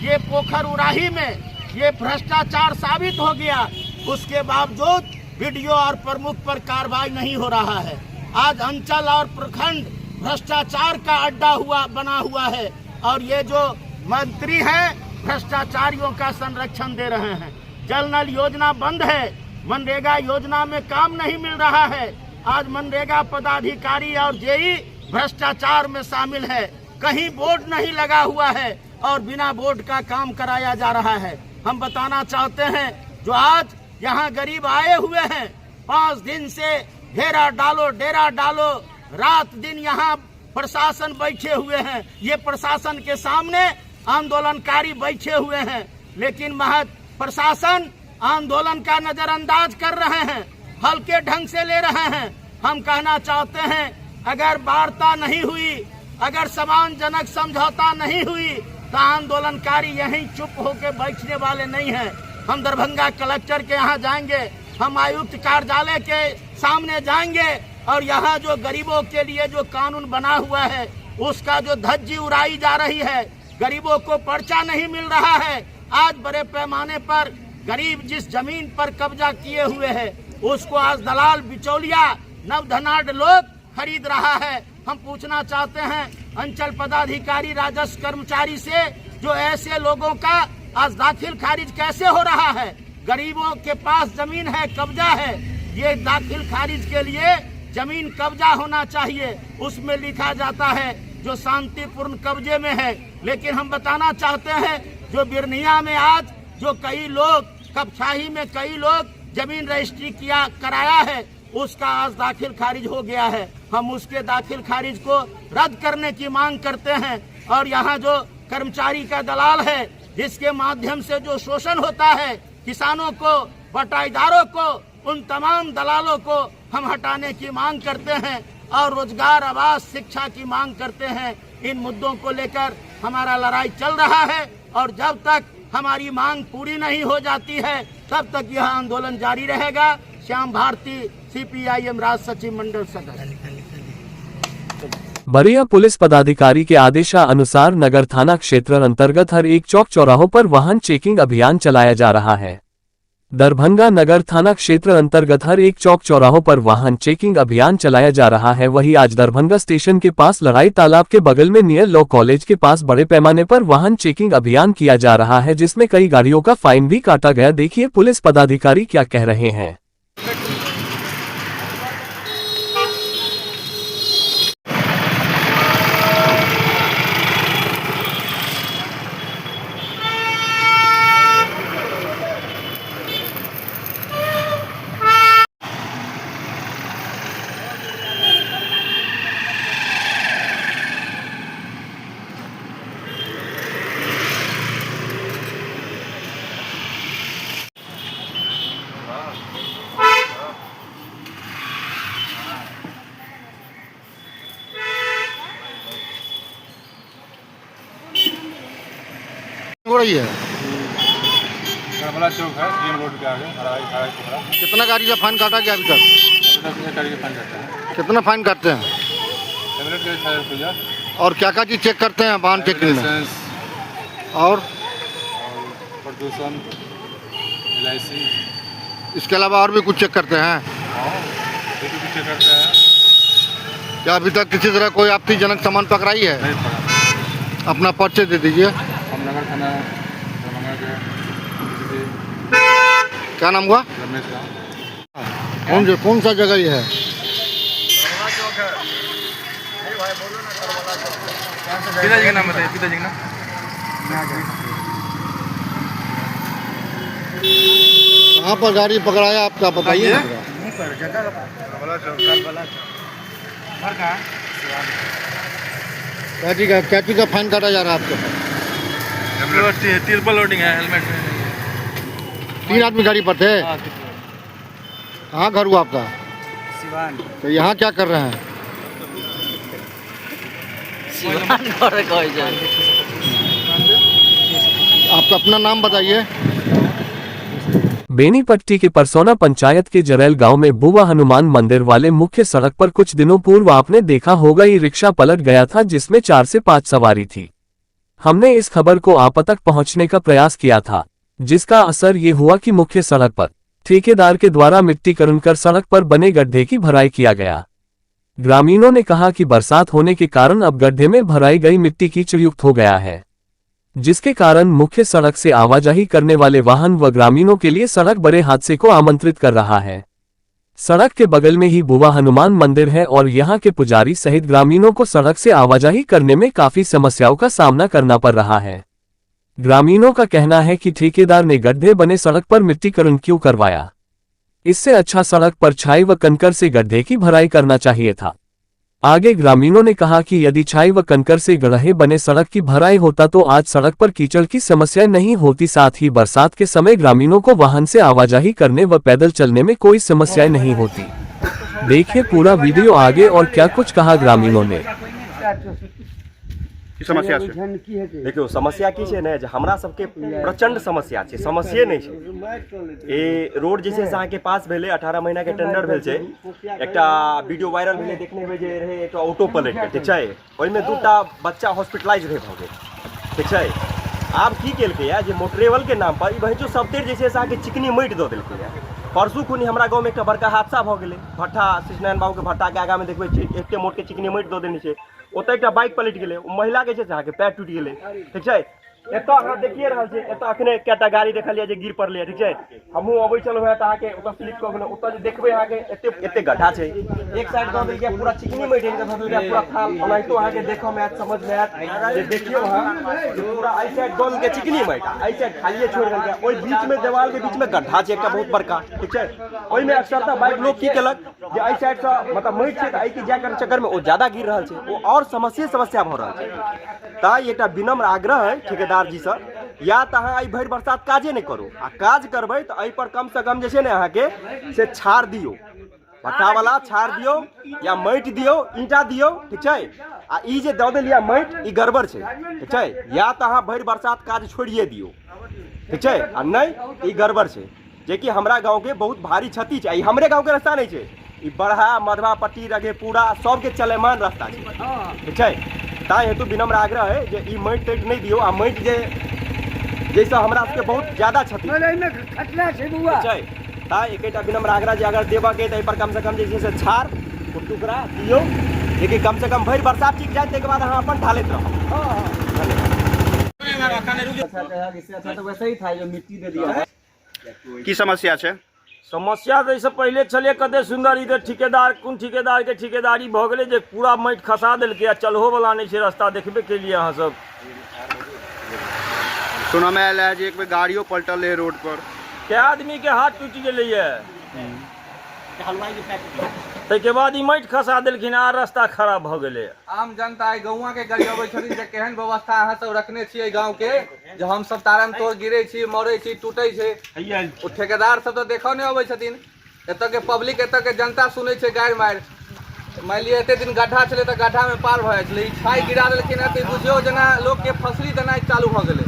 ये पोखर उराही में ये भ्रष्टाचार साबित हो गया। उसके बावजूद वीडियो और प्रमुख पर कार्रवाई नहीं हो रहा है। आज अंचल और प्रखंड भ्रष्टाचार का अड्डा बना हुआ है और ये जो मंत्री हैं भ्रष्टाचारियों का संरक्षण दे रहे हैं। जल नल योजना बंद है, मनरेगा योजना में काम नहीं मिल रहा है। आज मनरेगा पदाधिकारी और जेई भ्रष्टाचार में शामिल है। कहीं बोर्ड नहीं लगा हुआ है और बिना बोर्ड का काम कराया जा रहा है। हम बताना चाहते हैं, जो आज यहाँ गरीब आए हुए हैं, 5 दिन से घेरा डालो डेरा डालो, रात दिन यहाँ प्रशासन बैठे हुए हैं। ये प्रशासन के सामने आंदोलनकारी बैठे हुए हैं, लेकिन महज प्रशासन आंदोलन का नजरअंदाज कर रहे हैं, हल्के ढंग से ले रहे हैं। हम कहना चाहते हैं, अगर वार्ता नहीं हुई, अगर सम्मानजनक समझौता नहीं हुई तो आंदोलनकारी यहीं चुप होकर बैठने वाले नहीं हैं। हम दरभंगा कलेक्टर के यहाँ जाएंगे, हम आयुक्त कार्यालय के सामने जाएंगे और यहाँ जो गरीबों के लिए जो कानून बना हुआ है उसका जो धज्जी उड़ाई जा रही है, गरीबों को पर्चा नहीं मिल रहा है। आज बड़े पैमाने पर गरीब जिस जमीन पर कब्जा किए हुए है उसको आज दलाल बिचौलिया नवधनाढ़ लोग खरीद रहा है। हम पूछना चाहते हैं अंचल पदाधिकारी राजस्व कर्मचारी से, जो ऐसे लोगों का आज दाखिल खारिज कैसे हो रहा है? गरीबों के पास जमीन है, कब्जा है, ये दाखिल खारिज के लिए जमीन कब्जा होना चाहिए। उसमें लिखा जाता है जो शांतिपूर्ण कब्जे में है। लेकिन हम बताना चाहते हैं जो बिरनिया में आज जो कई लोग कपशाही में कई लोग जमीन रजिस्ट्री कराया है उसका आज दाखिल खारिज हो गया है। हम उसके दाखिल खारिज को रद्द करने की मांग करते हैं। और यहाँ जो कर्मचारी का दलाल है जिसके माध्यम से जो शोषण होता है किसानों को, बटाईदारों को, उन तमाम दलालों को हम हटाने की मांग करते हैं और रोजगार, आवास, शिक्षा की मांग करते हैं। इन मुद्दों को लेकर हमारा लड़ाई चल रहा है और जब तक हमारी मांग पूरी नहीं हो जाती है तब तक यह आंदोलन जारी रहेगा। श्याम भारती, CPIM राज्य सचिव मंडल सदस्य। बरिया पुलिस पदाधिकारी के आदेशानुसार नगर थाना क्षेत्र अंतर्गत हर एक चौक चौराहों पर वाहन चेकिंग अभियान चलाया जा रहा है। दरभंगा नगर थाना क्षेत्र अंतर्गत हर एक चौक चौराहों पर वाहन चेकिंग अभियान चलाया जा रहा है। वहीं आज दरभंगा स्टेशन के पास लड़ाई तालाब के बगल में नियर लॉ कॉलेज के पास बड़े पैमाने पर वाहन चेकिंग अभियान किया जा रहा है, जिसमें कई गाड़ियों का फाइन भी काटा गया। देखिए पुलिस पदाधिकारी क्या कह रहे हैं। हो रही है करबला चौक है, GM रोड के आगे हराई टुकड़ा। कितना गाड़ी का फाइन काटा गया अभी तक? एक गाड़ी का फाइन काटता है। कितना फाइन काटते हैं? एवरेज का 1000 रुपया। और क्या क्या चीज चेक करते हैं वाहन चेकिंग में? और प्रदूषण, LIC, इसके अलावा और भी कुछ चेक करते हैं? चेक करते हैं। क्या अभी तक किसी तरह कोई आपत्तिजनक सामान पकड़ाई है? नहीं पकड़ा। अपना पर्चे दे दीजिए। हम नगर थाना दरभंगा के क्या नाम हुआ? रमेश गाँव। कौन सा जगह ये है? पिताजी का नाम बताइए। पिताजी का नाम कहाँ पर गाड़ी पकड़ाया आपका बताइए। क्या चीज का फाइन काटा जा रहा है आपको? ट्रिपल लोडिंग है, हेलमेट में। 3 आदमी गाड़ी पर थे। कहाँ घर हुआ आपका? सिवान। तो यहाँ क्या कर रहे हैं? आपका अपना नाम बताइए। बेनीपट्टी के परसोना पंचायत के जरैल गांव में बुवा हनुमान मंदिर वाले मुख्य सड़क पर कुछ दिनों पूर्व आपने देखा होगा ई रिक्शा पलट गया था जिसमें 4 से 5 सवारी थी। हमने इस खबर को आप तक पहुंचने का प्रयास किया था, जिसका असर ये हुआ कि मुख्य सड़क पर ठेकेदार के द्वारा मिट्टीकरण कर सड़क पर बने गड्ढे की भराई किया गया। ग्रामीणों ने कहा कि बरसात होने के कारण अब गड्ढे में भराई गई मिट्टी कीचड़युक्त हो गया है, जिसके कारण मुख्य सड़क से आवाजाही करने वाले वाहन व ग्रामीणों के लिए सड़क बड़े हादसे को आमंत्रित कर रहा है। सड़क के बगल में ही बुवा हनुमान मंदिर है और यहां के पुजारी सहित ग्रामीणों को सड़क से आवाजाही करने में काफी समस्याओं का सामना करना पड़ रहा है। ग्रामीणों का कहना है कि ठेकेदार ने गड्ढे बने सड़क पर मिट्टीकरण क्यों करवाया? इससे अच्छा सड़क पर छाई व कंकर से गड्ढे की भराई करना चाहिए था। आगे ग्रामीणों ने कहा कि यदि छाई व कंकर से गड्ढे बने सड़क की भराई होता तो आज सड़क पर कीचड़ की समस्या नहीं होती। साथ ही बरसात के समय ग्रामीणों को वाहन से आवाजाही करने व पैदल चलने में कोई समस्या नहीं होती। देखिए पूरा वीडियो आगे और क्या कुछ कहा ग्रामीणों ने। समस्या देखियो समस्या की छै ने, हमरा सबके प्रचंड समस्या छै, समस्या नहीं छै। ए रोड जे छै से अहाँ के पास भेले 18 महीना के टेंडर भेल छै, एकटा वीडियो वायरल भेले देखने में जे रहे एकटा ऑटो पलट के, ठीक छै, ओइ में 2टा बच्चा हॉस्पिटलाइज रहे भ गेल, ठीक छै। आब की केलकै या जे मोटरेवल के नाम पर ई बहिचो सबतेर जे छै से अहाँ के चिकनी माटि दऽ देलकै या। परसू खुनी हमरा गाँव में एक बड़का हादसा भ गेलै, भट्ठा कृष्णनारायण बाबू के भट्टा के आगा में देखबै एकटे मोट के चिकनी माटि दऽ देने छै, ओतऽ एकटा बाइक पलटि गेलै, ओ महिला के छै अहाँके पैर टूटि गेलै, ठीक छै। एतऽ अहाँ देखिए रहल छी, एतऽ अखने केटा गाड़ी देखलिए जे गिर पड़लै, ठीक छै। हमहूँ अबै छलहुँ हैं तऽ अहाँके ओतऽ स्लिप कऽ गेलहुँ। ओतऽ जे देखबै अहाँके एते गड्ढा छै, एक साइड दऽ देलकै पूरा चिकनी माटि हिनका दऽ देलकै पूरा थाल। ओनाहितो अहाँके देखऽमे आयत, समझमे आयत जे देखियौ अहाँ जे पूरा एहि साइड दऽ देलकै चिकनी माटि, एहि साइड खालिए छोड़ि देलकै। ओहि बीचमे देवालके बीचमे गड्ढा छै एकटा बहुत बड़का, ठीक छै। ओहिमे अक्सरतः बाइक लोग की केलक जे एहि साइडसँ मतलब माटि छै तऽ एहिके जाय करऽ चक्करमे ओ ज्यादा गिर रहल छै, ओ आओर समस्या भऽ रहल छै। ताहि एकटा विनम्र आग्रह है ठेकेदार जी से, या तऽ अहाँ एहि भरि बरसात काजे नहि करू, आ काज करबै तऽ एहि पर कम से कम जे छै ने अहाँके से छाड़ दियौ, भट्ठा वाला छाड़ दियौ या माटि दियौ, ईंटा दियौ, ठीक छै। आ ई जे दऽ देलियै माटि, ई गड़बड़ छै, ठीक छै। या तऽ अहाँ भरि बरसात काज छोड़िए दियौ, ठीक छै, आ नहि ई गड़बड़ छै, जेकि हमरा गाँवके बहुत भारी क्षति छै। ई हमरे गाँवके रास्ता नहीं छै, ई बरहा मधवा पट्टी रघेपुरा सबके चलेमान रास्ता छै, ठीक छै। ताहि हेतु विनम्र आग्रह है जे ई माटि ताटि नहीं दियौ, आ माटि जैसे हमरा सबके बहुत ज्यादा क्षति छै। ताहि एकटा विनम्र आग्रह जे अगर देबऽके तऽ एहि पर कम से कम जे छै से छाड़ टुकड़ा दियौ, जेकि कम से कम भरि बरसात टिक जाए, ताहिके बाद अहाँ अपन ढालैत रहब। वैसे ही था जो मिट्टी दे दिया। की समस्या छै? समस्या तऽ इससे पहले छलै कते सुंदर, ई ठिकेदार कोन ठिकेदार के ठिकेदारी भऽ गेलै जे पूरा माटि खसा देलकै, आ चलहो वाला नहीं छै रास्ता। देखबे केलिए अहाँ सब, सुनऽ में आयल है जे एक बेर गाड़ियों पलटल है रोड पर, के आदमी के हाथ टूटि गेलैए, ताहिके बाद ई माटि खसा देलखिन, आ रास्ता खराब भऽ गेलै। आम जनता गौवा के गरियाबै छथिन जे केहन व्यवस्था अहाँ सब रखने छियै गाँव के, जे हम सब तारम तोड़ गिरै छी, मरै छी, टूटै छै। ओ ठेकेदार सब तो देखऽ नहीं अबै छथिन। एतऽ के पब्लिक, एतऽ के जनता सुनै छै गारि मारि। मान लिअ एते दिन गड्ढा छलै तऽ गड्ढा में पार भऽ जाइ छलै, ई छाइ गिरा देलखिन है तऽ बुझियौ जेना लोग के फसली देनाइ चालू भऽ गेलै।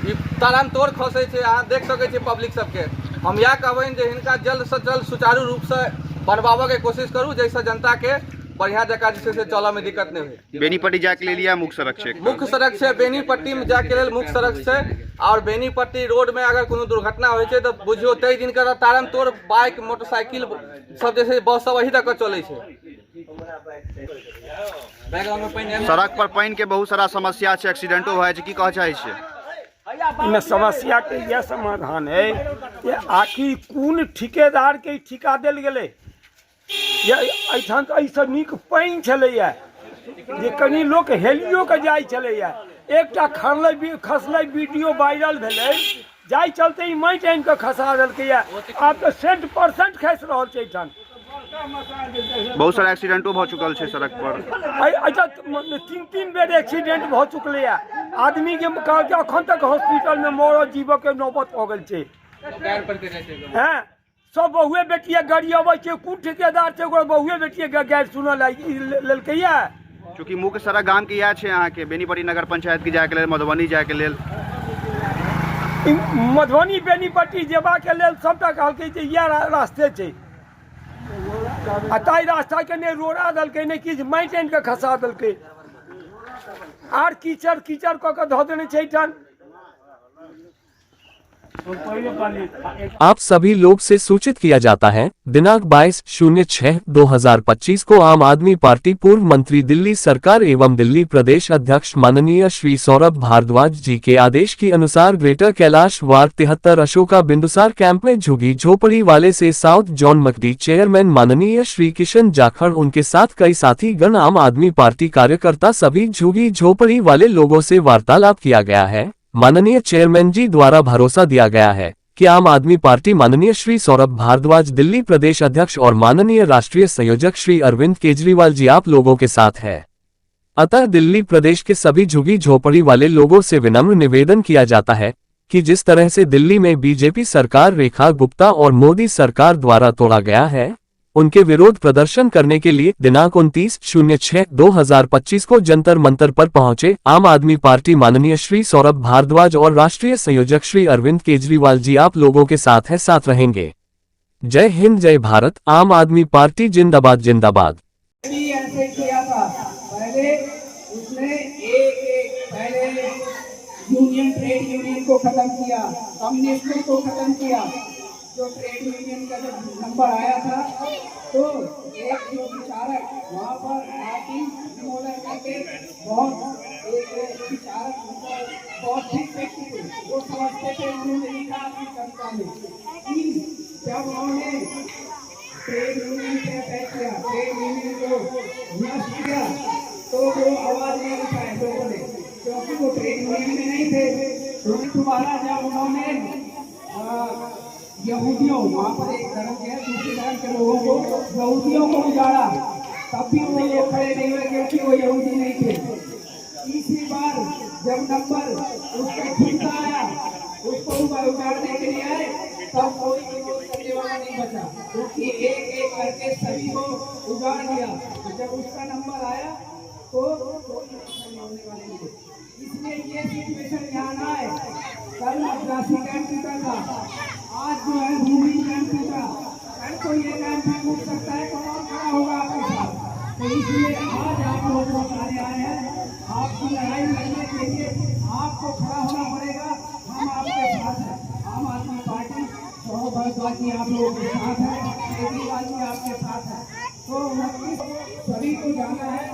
ई तारम तोड़ खसै छै, अहाँ देख सकै छी पब्लिक सबके। हम इएह कहबनि जे हिनका जल्द से जल्द सुचारू रूप से बनवाबऽ के कोशिश करू, जैसे जनता के बढ़िया जगह जे से चलऽ में दिक्कत नहीं हुई। बेनीपट्टी जाके ले लिया मुख्य सड़क छै, मुख्य सड़क से बेनीपट्टी में जाके लेल मुख्य सड़क से, और बेनीपट्टी रोड में अगर कोनो दुर्घटना होइ छै तऽ बुझियो तै दिन के तारम तोड़ बाइक मोटरसाइकिल सब जैसे बस सब वही तक चलै छै। सड़क पर पानि के बहुत सारा समस्या छै, एक्सीडेंटो भऽ जाइ छै, की कहऽ चाहै छियै? इनमें समस्या के यह समाधान है कि आखिर कोन ठिकेदार के ठिका देल गेलै। एहिठाम तऽ एहिसँ नीक पानि छलैया जे कनि लोक हेलियो के जाइ छलैया। एकटा खसलै वीडियो वायरल भेलै, जाय चलते ई माटि आनि कऽ खसा देलकैया। आब तऽ 100% खसि रहल छै एहिठाम। बहुत सारा एक्सीडेंटो भऽ चुकल छै सड़क पर, 3 बेर एक्सीडेंट भऽ चुकलैया। आदमी के कहलकै अखन तक हॉस्पिटल में मरऽ जीवऽ के नौबत भऽ गेल छै। हैं सब बहुए बेटिया गाड़ी अबै छै, कोन ठेकेदार छै ओकर बहुए बेटिया गाड़ी सुनऽ लेलकैया। चूँकि मुख्य सड़क गाम के इएह छै अहाँके, बेनीपट्टी नगर पंचायत के जायके लेल, मधुबनी जायके लेल, मधुबनी बेनीपट्टी जेबाके लेल सबटा कहलकै जे इएह रास्ते छै। आ ताहि रास्ता के नहीं रोड़ा देलकै, नहीं किछु माटि आनि कऽ खसा देलकै, आर कीचड़ कीचड़ कऽ के धऽ देने छै एहिठाम। आप सभी लोग से सूचित किया जाता है, दिनांक 22/06/2025 को आम आदमी पार्टी पूर्व मंत्री दिल्ली सरकार एवं दिल्ली प्रदेश अध्यक्ष माननीय श्री सौरभ भारद्वाज जी के आदेश के अनुसार greater Kailash ward 73 Ashoka Bindusar camp में झुग्गी झोपड़ी वाले से साउथ जोन मकडी चेयरमैन माननीय श्री किशन जाखड़ उनके साथ कई साथी गण आम आदमी पार्टी कार्यकर्ता सभी झुग्गी झोपड़ी वाले लोगों से वार्तालाप किया गया है। माननीय चेयरमैन जी द्वारा भरोसा दिया गया है कि आम आदमी पार्टी माननीय श्री सौरभ भारद्वाज दिल्ली प्रदेश अध्यक्ष और माननीय राष्ट्रीय संयोजक श्री अरविंद केजरीवाल जी आप लोगों के साथ है। अतः दिल्ली प्रदेश के सभी झुग्गी झोपड़ी वाले लोगों से विनम्र निवेदन किया जाता है कि जिस तरह से दिल्ली में बीजेपी सरकार रेखा गुप्ता और मोदी सरकार द्वारा तोड़ा गया है, उनके विरोध प्रदर्शन करने के लिए दिनांक 29/06/2025 को जंतर मंतर पर पहुंचे आम आदमी पार्टी माननीय श्री सौरभ भारद्वाज और राष्ट्रीय संयोजक श्री अरविंद केजरीवाल जी आप लोगों के साथ है, साथ रहेंगे। जय हिंद, जय भारत, आम आदमी पार्टी जिंदाबाद जिंदाबाद। ऐसे किया था पहले, उसने पहले ट्रेड यूनियन को खत्म किया, कम्युनिस्टों को खत्म किया। जो ट्रेड यूनियन का जब नंबर आया था तो एक जो विचारक वहाँ पर करके बहुत एक विचारक बहुत ठीक वो समझते थे। उन्होंने लिखा अपनी कविता में कि जब उन्होंने ट्रेड यूनियन पे अटैक किया, ट्रेड यूनियन को नष्ट किया, तो वो आवाज नहीं उठाए लोगों ने, क्योंकि वो ट्रेड यूनियन में नहीं थे। दोबारा जब उन्होंने यहूदियों, वहाँ पर एक धर्म के दूसरे धर्म के लोगों को, यहूदियों को उजाड़ा, तब भी वो लोग खड़े नहीं हुए क्योंकि वो यहूदी नहीं थे। तीसरी बार जब नंबर उसका ठीक आया, उसको उजाड़ने के लिए आए, तब कोई विरोध करने वाला नहीं बचा, क्योंकि एक एक करके सभी को उजाड़ दिया। जब उसका नंबर आया तो कोई होने वाले नहीं थे। इसलिए ये सिचुएशन यहाँ ना है। कल मद्रासी कैंप टूटा था, आज जो है भूमि कैंप टूटा, कल को ये कैंप भी टूट सकता है, कौन और खड़ा होगा आपके साथ। तो इसलिए आज आप लोग जो सारे आए हैं, आपकी लड़ाई लड़ने के लिए आपको खड़ा होना पड़ेगा। हम आपके साथ हैं, आम आदमी पार्टी बहुत भारद्वाजी आप लोगों के साथ है, केजरीवाल जी आपके साथ है। तो सभी को जाना है,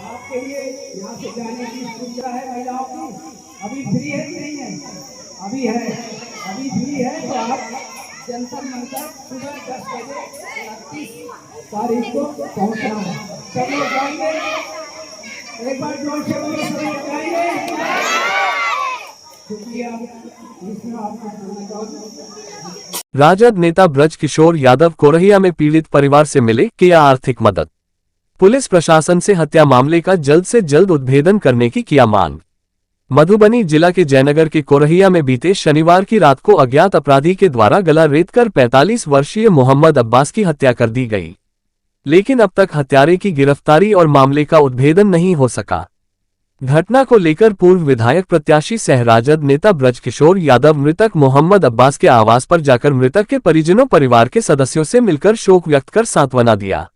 आपके लिए यहाँ से जाने की सुविधा है। महिलाओं की अभी फ्री है कि नहीं है? अभी है, अभी फ्री है। तो आप जंतर मंतर सुबह 10 बजे 31 तारीख को पहुँचना है। सब लोग जाएंगे, एक बार जोर से बोलो, सब लोग जाएंगे। शुक्रिया, इसमें आपको बोलना चाहूँगा। राजद नेता ब्रज किशोर यादव कोरहिया में पीड़ित परिवार से मिले, किया आर्थिक मदद। पुलिस प्रशासन से हत्या मामले का जल्द से जल्द उद्भेदन करने की किया मांग। मधुबनी जिला के जयनगर के कोरहिया में बीते शनिवार की रात को अज्ञात अपराधी के द्वारा गला रेतकर 45 वर्षीय मोहम्मद अब्बास की हत्या कर दी गई, लेकिन अब तक हत्यारे की गिरफ्तारी और मामले का उद्भेदन नहीं हो सका। घटना को लेकर पूर्व विधायक प्रत्याशी सह राजद नेता ब्रज किशोर यादव मृतक मोहम्मद अब्बास के आवास पर जाकर मृतक के परिजनों परिवार के सदस्यों से मिलकर शोक व्यक्त कर सांत्वना दिया,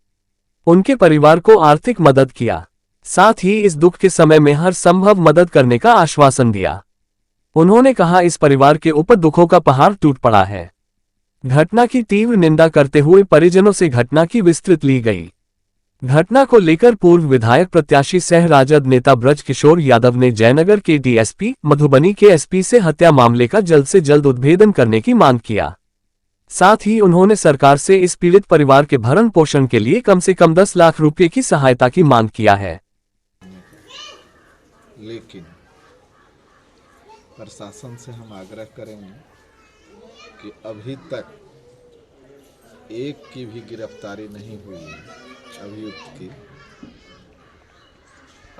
उनके परिवार को आर्थिक मदद किया, साथ ही इस दुख के समय में हर संभव मदद करने का आश्वासन दिया। उन्होंने कहा, इस परिवार के ऊपर दुखों का पहाड़ टूट पड़ा है। घटना की तीव्र निंदा करते हुए परिजनों से घटना की विस्तृत ली गई। घटना को लेकर पूर्व विधायक प्रत्याशी सह राजद नेता ब्रज किशोर यादव ने जयनगर के डीएसपी, मधुबनी के एसपी से हत्या मामले का जल्द से जल्द उद्भेदन करने की मांग किया। साथ ही उन्होंने सरकार से इस पीड़ित परिवार के भरण पोषण के लिए कम से कम 10 लाख रुपए की सहायता की मांग किया है। लेकिन प्रशासन से हम आग्रह करेंगे कि अभी तक एक की भी गिरफ्तारी नहीं हुई है अभियुक्त की।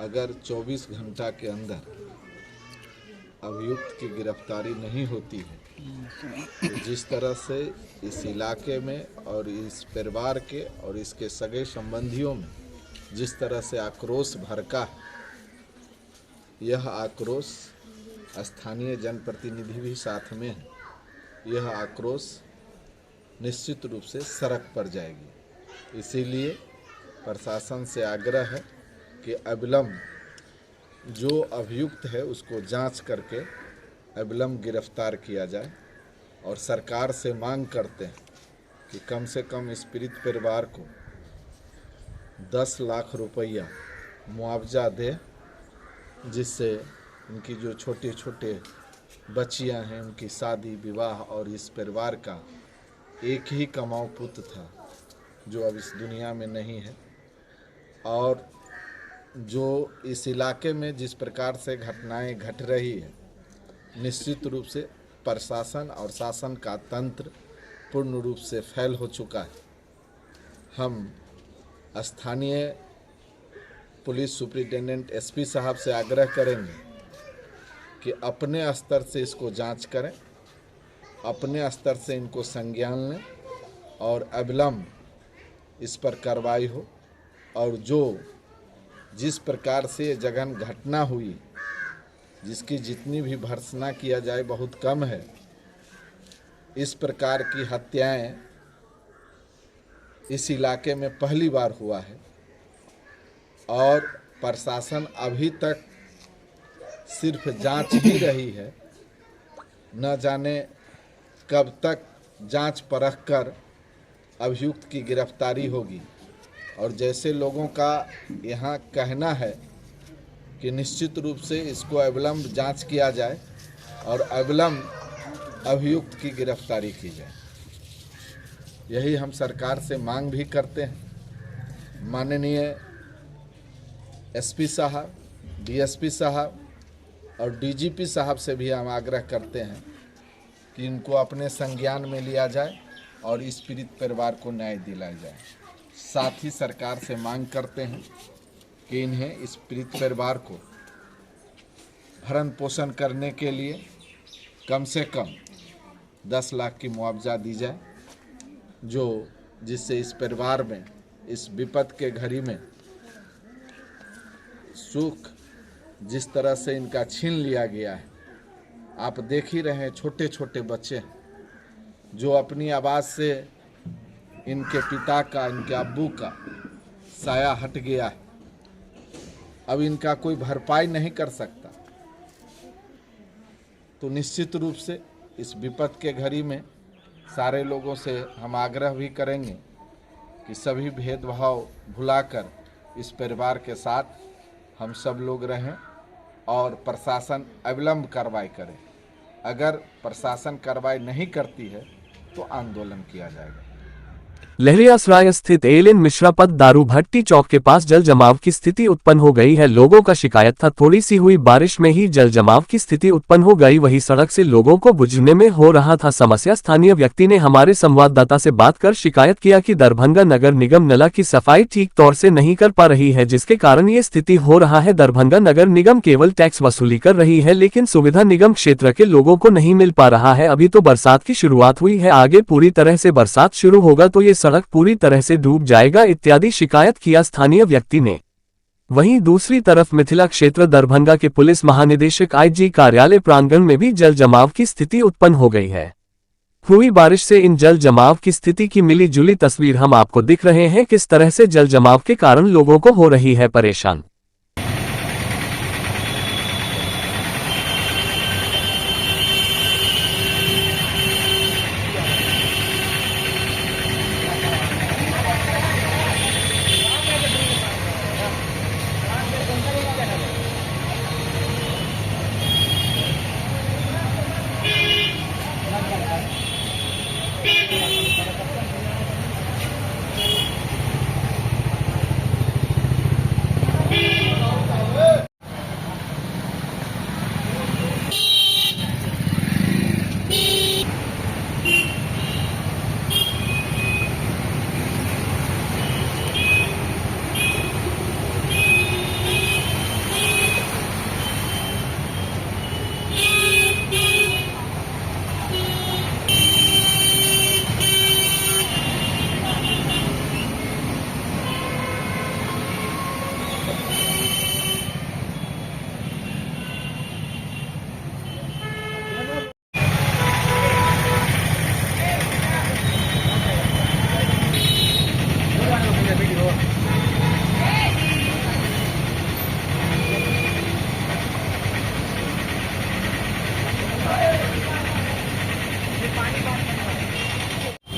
अगर 24 घंटा के अंदर अभियुक्त की गिरफ्तारी नहीं होती है तो जिस तरह से इस इलाके में और इस परिवार के और इसके सगे संबंधियों में जिस तरह से आक्रोश भड़का है, यह आक्रोश स्थानीय जनप्रतिनिधि भी साथ में है, यह आक्रोश निश्चित रूप से सड़क पर जाएगी। इसीलिए प्रशासन से आग्रह है कि अविलंब जो अभियुक्त है उसको जांच करके अविलंब गिरफ्तार किया जाए और सरकार से मांग करते हैं कि कम से कम इस पीड़ित परिवार को 10 लाख रुपया मुआवजा दे, जिससे इनकी जो छोटे छोटे बच्चियां हैं उनकी शादी विवाह, और इस परिवार का एक ही कमाऊ पुत्र था जो अब इस दुनिया में नहीं है, और जो इस इलाके में जिस प्रकार से घटनाएं घट रही है, निश्चित रूप से प्रशासन और शासन का तंत्र पूर्ण रूप से फैल हो चुका है। हम स्थानीय पुलिस सुपरिटेंडेंट एसपी साहब से आग्रह करेंगे कि अपने स्तर से इसको जांच करें, अपने स्तर से इनको संज्ञान लें और अविलंब इस पर कार्रवाई हो, और जो जिस प्रकार से ये जघन घटना हुई जिसकी जितनी भी भर्त्सना किया जाए बहुत कम है। इस प्रकार की हत्याएं इस इलाके में पहली बार हुआ है और प्रशासन अभी तक सिर्फ जांच ही रही है। न जाने कब तक जांच परख कर अभियुक्त की गिरफ्तारी होगी। और जैसे लोगों का यहाँ कहना है कि निश्चित रूप से इसको अविलंब जांच किया जाए, और अविलंब अभियुक्त की गिरफ्तारी की जाए। यही हम सरकार से मांग भी करते हैं। माननीय एसपी साहब, डीएसपी साहब और डीजीपी साहब से भी हम आग्रह करते हैं कि इनको अपने संज्ञान में लिया जाए और इस पीड़ित परिवार को न्याय दिलाया जाए। साथ ही सरकार से मांग करते हैं कि इन्हें इस पीड़ित परिवार को भरण पोषण करने के लिए कम से कम 10 लाख की मुआवजा दी जाए, जिससे इस परिवार में इस विपद के घड़ी में सुख जिस तरह से इनका छीन लिया गया है। आप देख ही रहे हैं, छोटे छोटे बच्चे हैं जो अपनी आवाज़ से इनके पिता का, इनके अब्बू का साया हट गया है। अब इनका कोई भरपाई नहीं कर सकता। तो निश्चित रूप से इस विपद के घड़ी में सारे लोगों से हम आग्रह भी करेंगे कि सभी भेदभाव भुलाकर इस परिवार के साथ हम सब लोग रहें और प्रशासन अविलंब कार्रवाई करे। अगर प्रशासन कार्रवाई नहीं करती है तो आंदोलन किया जाएगा। लहरियासराय स्थित एएलएन मिश्रा पथ दारू भट्टी चौक के पास जल जमाव की स्थिति उत्पन्न हो गई है। लोगों का शिकायत था थोड़ी सी हुई बारिश में ही जल जमाव की स्थिति उत्पन्न हो गई। वही सड़क से लोगों को गुजरने में हो रहा था समस्या। स्थानीय व्यक्ति ने हमारे संवाददाता से बात कर शिकायत किया कि दरभंगा नगर निगम नाला की सफाई ठीक तौर से नहीं कर पा रही है, जिसके कारण ये स्थिति हो रहा है। दरभंगा नगर निगम केवल टैक्स वसूली कर रही है, लेकिन सुविधा निगम क्षेत्र के लोगों को नहीं मिल पा रहा है। अभी तो बरसात की शुरुआत हुई है, आगे पूरी तरह से बरसात शुरू होगा तो ये सड़क पूरी तरह से डूब जाएगा इत्यादि शिकायत किया स्थानीय व्यक्ति ने। वहीं दूसरी तरफ मिथिला क्षेत्र दरभंगा के पुलिस महानिदेशक आईजी कार्यालय प्रांगण में भी जल जमाव की स्थिति उत्पन्न हो गई है। हुई बारिश से इन जल जमाव की स्थिति की मिली जुली तस्वीर हम आपको दिख रहे हैं, किस तरह से जल जमाव के कारण लोगों को हो रही है परेशान।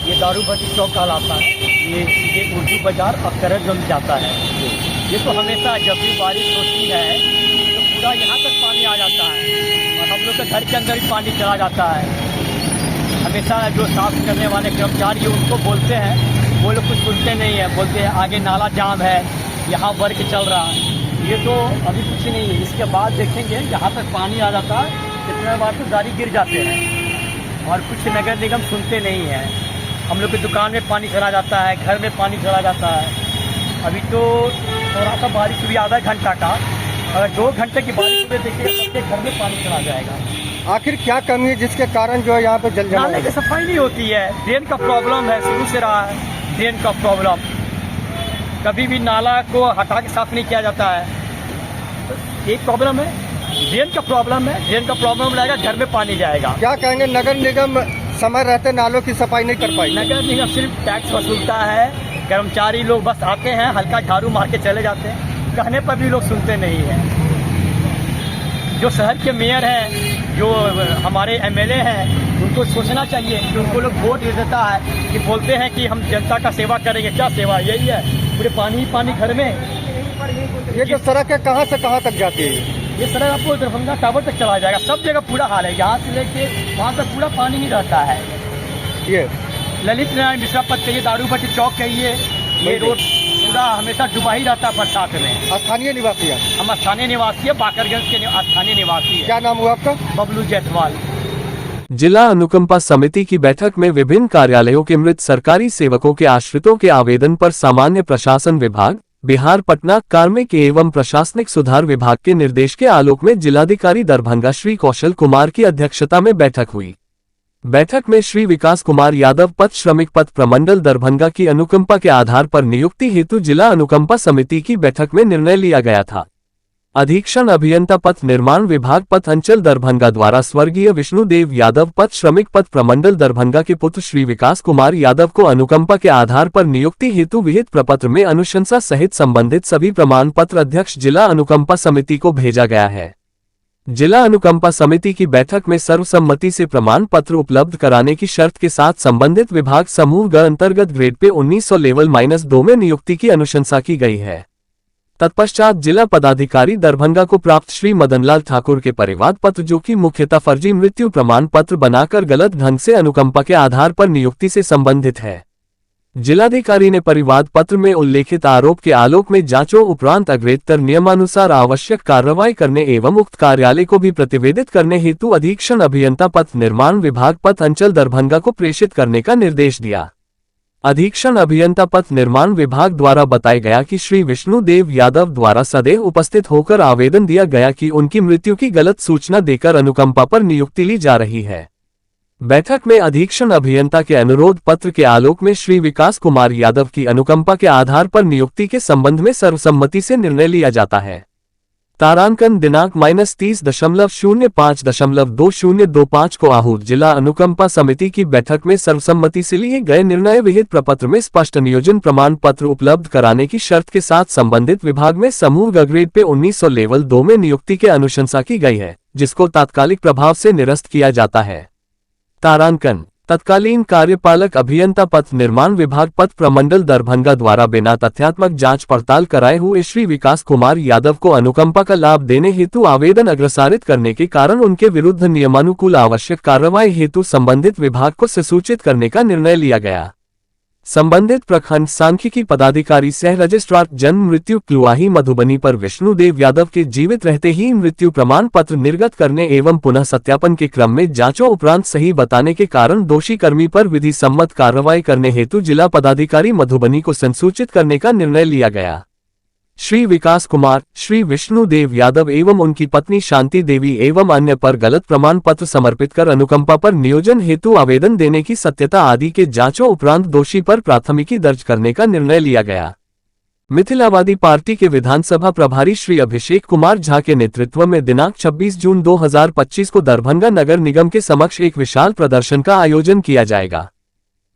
ये दारू भट्टी चौक कहलाता है। ये सीधे उर्दू बाजार और करजगंज जाता है। ये तो हमेशा जब भी बारिश होती है तो पूरा यहाँ तक पानी आ जाता है और हम लोग के घर के अंदर भी पानी चला जाता है। हमेशा जो साफ करने वाले कर्मचारी उनको बोलते हैं, वो लोग कुछ सुनते नहीं है, बोलते हैं आगे नाला जाम है, यहाँ वर्क चल रहा है। ये तो अभी कुछ नहीं है। इसके बाद देखेंगे यहाँ तक पानी आ जाता है, इतने बार तो गाड़ी गिर जाते हैं और कुछ नगर निगम सुनते नहीं है। हम लोग की दुकान में पानी चला जाता है, घर में पानी चला जाता है। अभी तो थोड़ा सा बारिश हुई आधा घंटा का, अगर 2 घंटे की बारिश हुई देखिए सबके घर में पानी चला जाएगा। आखिर क्या कमी है जिसके कारण जो है यहाँ पे जल जमाव? नाले की सफाई नहीं होती है, ड्रेन का प्रॉब्लम है, शुरू से रहा है ड्रेन का प्रॉब्लम। कभी भी नाला को हटा के साफ नहीं किया जाता है। एक प्रॉब्लम है, ड्रेन का प्रॉब्लम है। ड्रेन का प्रॉब्लम रहेगा, घर में पानी जाएगा। क्या कहेंगे, नगर निगम समय रहते नालों की सफाई नहीं कर पाई? नगर निगम सिर्फ टैक्स वसूलता है, कर्मचारी लोग बस आते हैं, हल्का झाड़ू मार के चले जाते हैं, कहने पर भी लोग सुनते नहीं हैं। जो शहर के मेयर हैं, जो हमारे एमएलए हैं, उनको सोचना चाहिए कि उनको लोग वोट दे देता है कि बोलते हैं कि हम जनता का सेवा करेंगे। क्या सेवा, यही है पूरे पानी ही पानी घर में। ये जो सड़क है कहाँ से कहाँ तक जाती है? ये सड़क आपको दरभंगा टावर तक चला जाएगा, सब जगह पूरा हाल है, यहाँ से लेके वहाँ तक पूरा पानी ही रहता है। ये ललित नारायण मिश्रा पथ कहिए, दारूपट्टी चौक कहिए, ये रोड पूरा हमेशा डूबा ही रहता है बरसात में। स्थानीय निवासी है? हम स्थानीय निवासी है, बाकरगंज के स्थानीय निवासी है। क्या नाम हुआ आपका? बबलू जायसवाल। जिला अनुकंपा समिति की बैठक में विभिन्न कार्यालयों के मृत सरकारी सेवकों के आश्रितों के आवेदन पर सामान्य प्रशासन विभाग, बिहार पटना कार्मिक एवं प्रशासनिक सुधार विभाग के निर्देश के आलोक में जिलाधिकारी दरभंगा श्री कौशल कुमार की अध्यक्षता में बैठक हुई। बैठक में श्री विकास कुमार यादव पथ श्रमिक पथ प्रमंडल दरभंगा की अनुकंपा के आधार पर नियुक्ति हेतु जिला अनुकंपा समिति की बैठक में निर्णय लिया गया था। अधीक्षण अभियंता पथ निर्माण विभाग पथ अंचल दरभंगा द्वारा स्वर्गीय विष्णुदेव यादव पथ श्रमिक पथ प्रमंडल दरभंगा के पुत्र श्री विकास कुमार यादव को अनुकंपा के आधार पर नियुक्ति हेतु विहित प्रपत्र में अनुशंसा सहित संबंधित सभी प्रमाण पत्र अध्यक्ष जिला अनुकंपा समिति को भेजा गया है। जिला अनुकंपा समिति की बैठक में सर्वसम्मति से प्रमाण पत्र उपलब्ध कराने की शर्त के साथ संबंधित विभाग समूह ग अंतर्गत ग्रेड पे 1900 लेवल -2 में नियुक्ति की अनुशंसा की गई है। तत्पश्चात जिला पदाधिकारी दरभंगा को प्राप्त श्री मदनलाल ठाकुर के परिवाद पत्र, जो कि मुख्यतः फर्जी मृत्यु प्रमाण पत्र बनाकर गलत ढंग से अनुकंपा के आधार पर नियुक्ति से संबंधित है। जिलाधिकारी ने परिवाद पत्र में उल्लेखित आरोप के आलोक में जांचों उपरांत अग्रेतर नियमानुसार आवश्यक कार्रवाई करने एवं उक्त कार्यालय को भी प्रतिवेदित करने हेतु अधीक्षण अभियंता पथ निर्माण विभाग पथ अंचल दरभंगा को प्रेषित करने का निर्देश दिया। अधीक्षण अभियंता पथ निर्माण विभाग द्वारा बताया गया कि श्री विष्णुदेव यादव द्वारा सदैव उपस्थित होकर आवेदन दिया गया कि उनकी मृत्यु की गलत सूचना देकर अनुकंपा पर नियुक्ति ली जा रही है। बैठक में अधीक्षण अभियंता के अनुरोध पत्र के आलोक में श्री विकास कुमार यादव की अनुकंपा के आधार पर नियुक्ति के संबंध में सर्वसम्मति से निर्णय लिया जाता है। तारांकन दिनांक -30.05.2025 को आहूत जिला अनुकंपा समिति की बैठक में सर्वसम्मति से लिए गए निर्णय विहित प्रपत्र में स्पष्ट नियोजन प्रमाण पत्र उपलब्ध कराने की शर्त के साथ संबंधित विभाग में समूह ग ग्रेड पे 1900 लेवल 2 में नियुक्ति के अनुशंसा की गई है, जिसको तात्कालिक प्रभाव से निरस्त किया जाता है। तारांकन तत्कालीन कार्यपालक अभियंता पथ निर्माण विभाग पथ प्रमंडल दरभंगा द्वारा बिना तथ्यात्मक जांच पड़ताल कराए हुए श्री विकास कुमार यादव को अनुकंपा का लाभ देने हेतु आवेदन अग्रसारित करने के कारण उनके विरुद्ध नियमानुकूल आवश्यक कार्रवाई हेतु संबंधित विभाग को सूचित करने का निर्णय लिया गया। संबंधित प्रखंड सांख्यिकी पदाधिकारी सह रजिस्ट्रार जन्म मृत्यु क्लुआही मधुबनी पर विष्णुदेव यादव के जीवित रहते ही मृत्यु प्रमाण पत्र निर्गत करने एवं पुनः सत्यापन के क्रम में जांचों उपरांत सही बताने के कारण दोषी कर्मी पर विधि सम्मत कार्रवाई करने हेतु जिला पदाधिकारी मधुबनी को संसूचित करने का निर्णय लिया गया। श्री विकास कुमार, श्री विष्णुदेव यादव एवं उनकी पत्नी शांति देवी एवं अन्य पर गलत प्रमाण पत्र समर्पित कर अनुकंपा पर नियोजन हेतु आवेदन देने की सत्यता आदि के जांचों उपरांत दोषी पर प्राथमिकी दर्ज करने का निर्णय लिया गया। मिथिलावादी पार्टी के विधानसभा प्रभारी श्री अभिषेक कुमार झा के नेतृत्व में दिनांक 26 जून 2025 को दरभंगा नगर निगम के समक्ष एक विशाल प्रदर्शन का आयोजन किया जाएगा।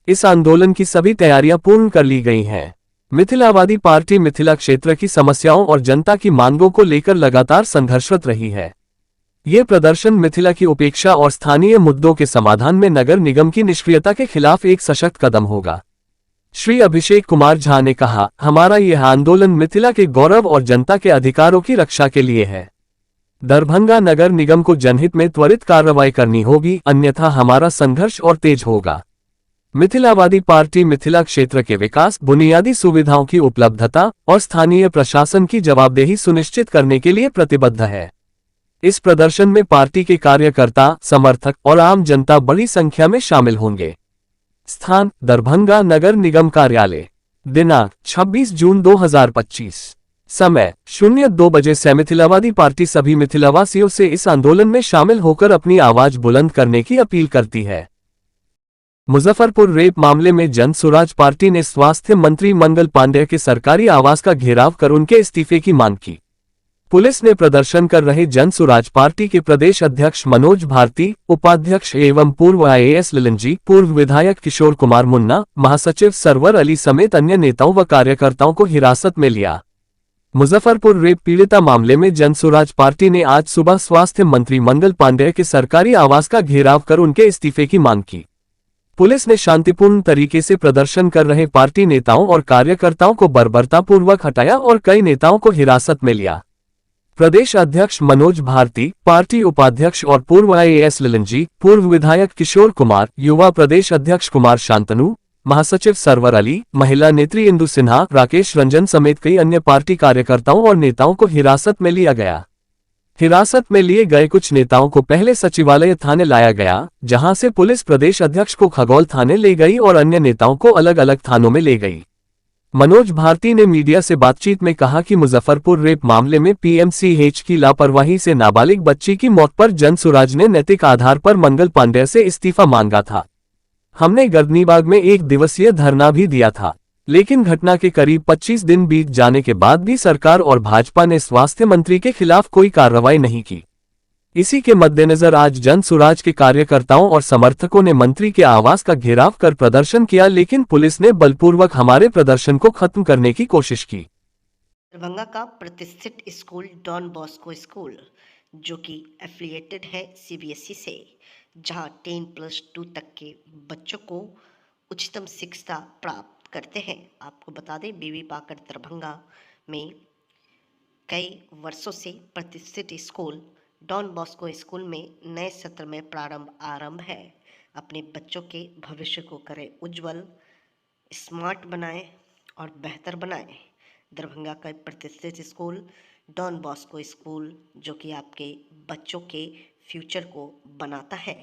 इस आंदोलन की सभी तैयारियां पूर्ण कर ली गई हैं। मिथिलावादी पार्टी मिथिला क्षेत्र की समस्याओं और जनता की मांगों को लेकर लगातार संघर्षरत रही है। ये प्रदर्शन मिथिला की उपेक्षा और स्थानीय मुद्दों के समाधान में नगर निगम की निष्क्रियता के खिलाफ एक सशक्त कदम होगा। श्री अभिषेक कुमार झा ने कहा, हमारा यह आंदोलन मिथिला के गौरव और जनता के अधिकारों की रक्षा के लिए है। दरभंगा नगर निगम को जनहित में त्वरित कार्रवाई करनी होगी, अन्यथा हमारा संघर्ष और तेज होगा। मिथिलावादी पार्टी मिथिला क्षेत्र के विकास, बुनियादी सुविधाओं की उपलब्धता और स्थानीय प्रशासन की जवाबदेही सुनिश्चित करने के लिए प्रतिबद्ध है। इस प्रदर्शन में पार्टी के कार्यकर्ता, समर्थक और आम जनता बड़ी संख्या में शामिल होंगे। स्थान दरभंगा नगर निगम कार्यालय। दिनांक 26 जून 2025। समय 02 बजे से। मिथिलावादी पार्टी सभी मिथिलावासियों से इस आंदोलन में शामिल होकर अपनी आवाज बुलंद करने की अपील करती है। मुजफ्फरपुर रेप मामले में जन सुराज पार्टी ने स्वास्थ्य मंत्री मंगल पांडेय के सरकारी आवास का घेराव कर उनके इस्तीफे की मांग की। पुलिस ने प्रदर्शन कर रहे जन सुराज पार्टी के प्रदेश अध्यक्ष मनोज भारती, उपाध्यक्ष एवं पूर्व IAS ललन जी, पूर्व विधायक किशोर कुमार मुन्ना, महासचिव सरवर अली समेत अन्य नेताओं व कार्यकर्ताओं को हिरासत में लिया। मुजफ्फरपुर रेप पीड़िता मामले में जन सुराज पार्टी ने आज सुबह स्वास्थ्य मंत्री मंगल पांडेय के सरकारी आवास का घेराव कर उनके इस्तीफे की मांग की। पुलिस ने शांतिपूर्ण तरीके से प्रदर्शन कर रहे पार्टी नेताओं और कार्यकर्ताओं को बर्बरतापूर्वक हटाया और कई नेताओं को हिरासत में लिया। प्रदेश अध्यक्ष मनोज भारती, पार्टी उपाध्यक्ष और पूर्व IAS ललन जी, पूर्व विधायक किशोर कुमार, युवा प्रदेश अध्यक्ष कुमार शांतनु, महासचिव सरवर अली, महिला नेत्री इंदु सिन्हा, राकेश रंजन समेत कई अन्य पार्टी कार्यकर्ताओं और नेताओं को हिरासत में लिया गया। हिरासत में लिए गए कुछ नेताओं को पहले सचिवालय थाने लाया गया, जहां से पुलिस प्रदेश अध्यक्ष को खगौल थाने ले गई और अन्य नेताओं को अलग अलग थानों में ले गई। मनोज भारती ने मीडिया से बातचीत में कहा कि मुजफ्फरपुर रेप मामले में PMCH की लापरवाही से नाबालिग बच्ची की मौत पर जनसुराज ने नैतिक आधार पर मंगल पांडेय से इस्तीफा मांगा था। हमने गर्दनीबाग में 1 दिवसीय धरना भी दिया था, लेकिन घटना के करीब 25 दिन बीत जाने के बाद भी सरकार और भाजपा ने स्वास्थ्य मंत्री के खिलाफ कोई कार्रवाई नहीं की। इसी के मद्देनजर आज जनसुराज के कार्यकर्ताओं और समर्थकों ने मंत्री के आवास का घेराव कर प्रदर्शन किया, लेकिन पुलिस ने बलपूर्वक हमारे प्रदर्शन को खत्म करने की कोशिश की। दरभंगा का प्रतिष्ठित स्कूल डॉन बॉस्को स्कूल, जो कि एफिलिएटेड है CBSE से, जहां 10+2 तक के बच्चों को उच्चतम शिक्षा प्राप्त करते हैं। आपको बता दें, बीबी पाकर दरभंगा में कई वर्षों से प्रतिष्ठित स्कूल डॉन बॉस्को स्कूल में नए सत्र में आरंभ है। अपने बच्चों के भविष्य को करें उज्जवल, स्मार्ट बनाएं और बेहतर बनाएं। दरभंगा का प्रतिष्ठित स्कूल डॉन बॉस्को स्कूल, जो कि आपके बच्चों के फ्यूचर को बनाता है।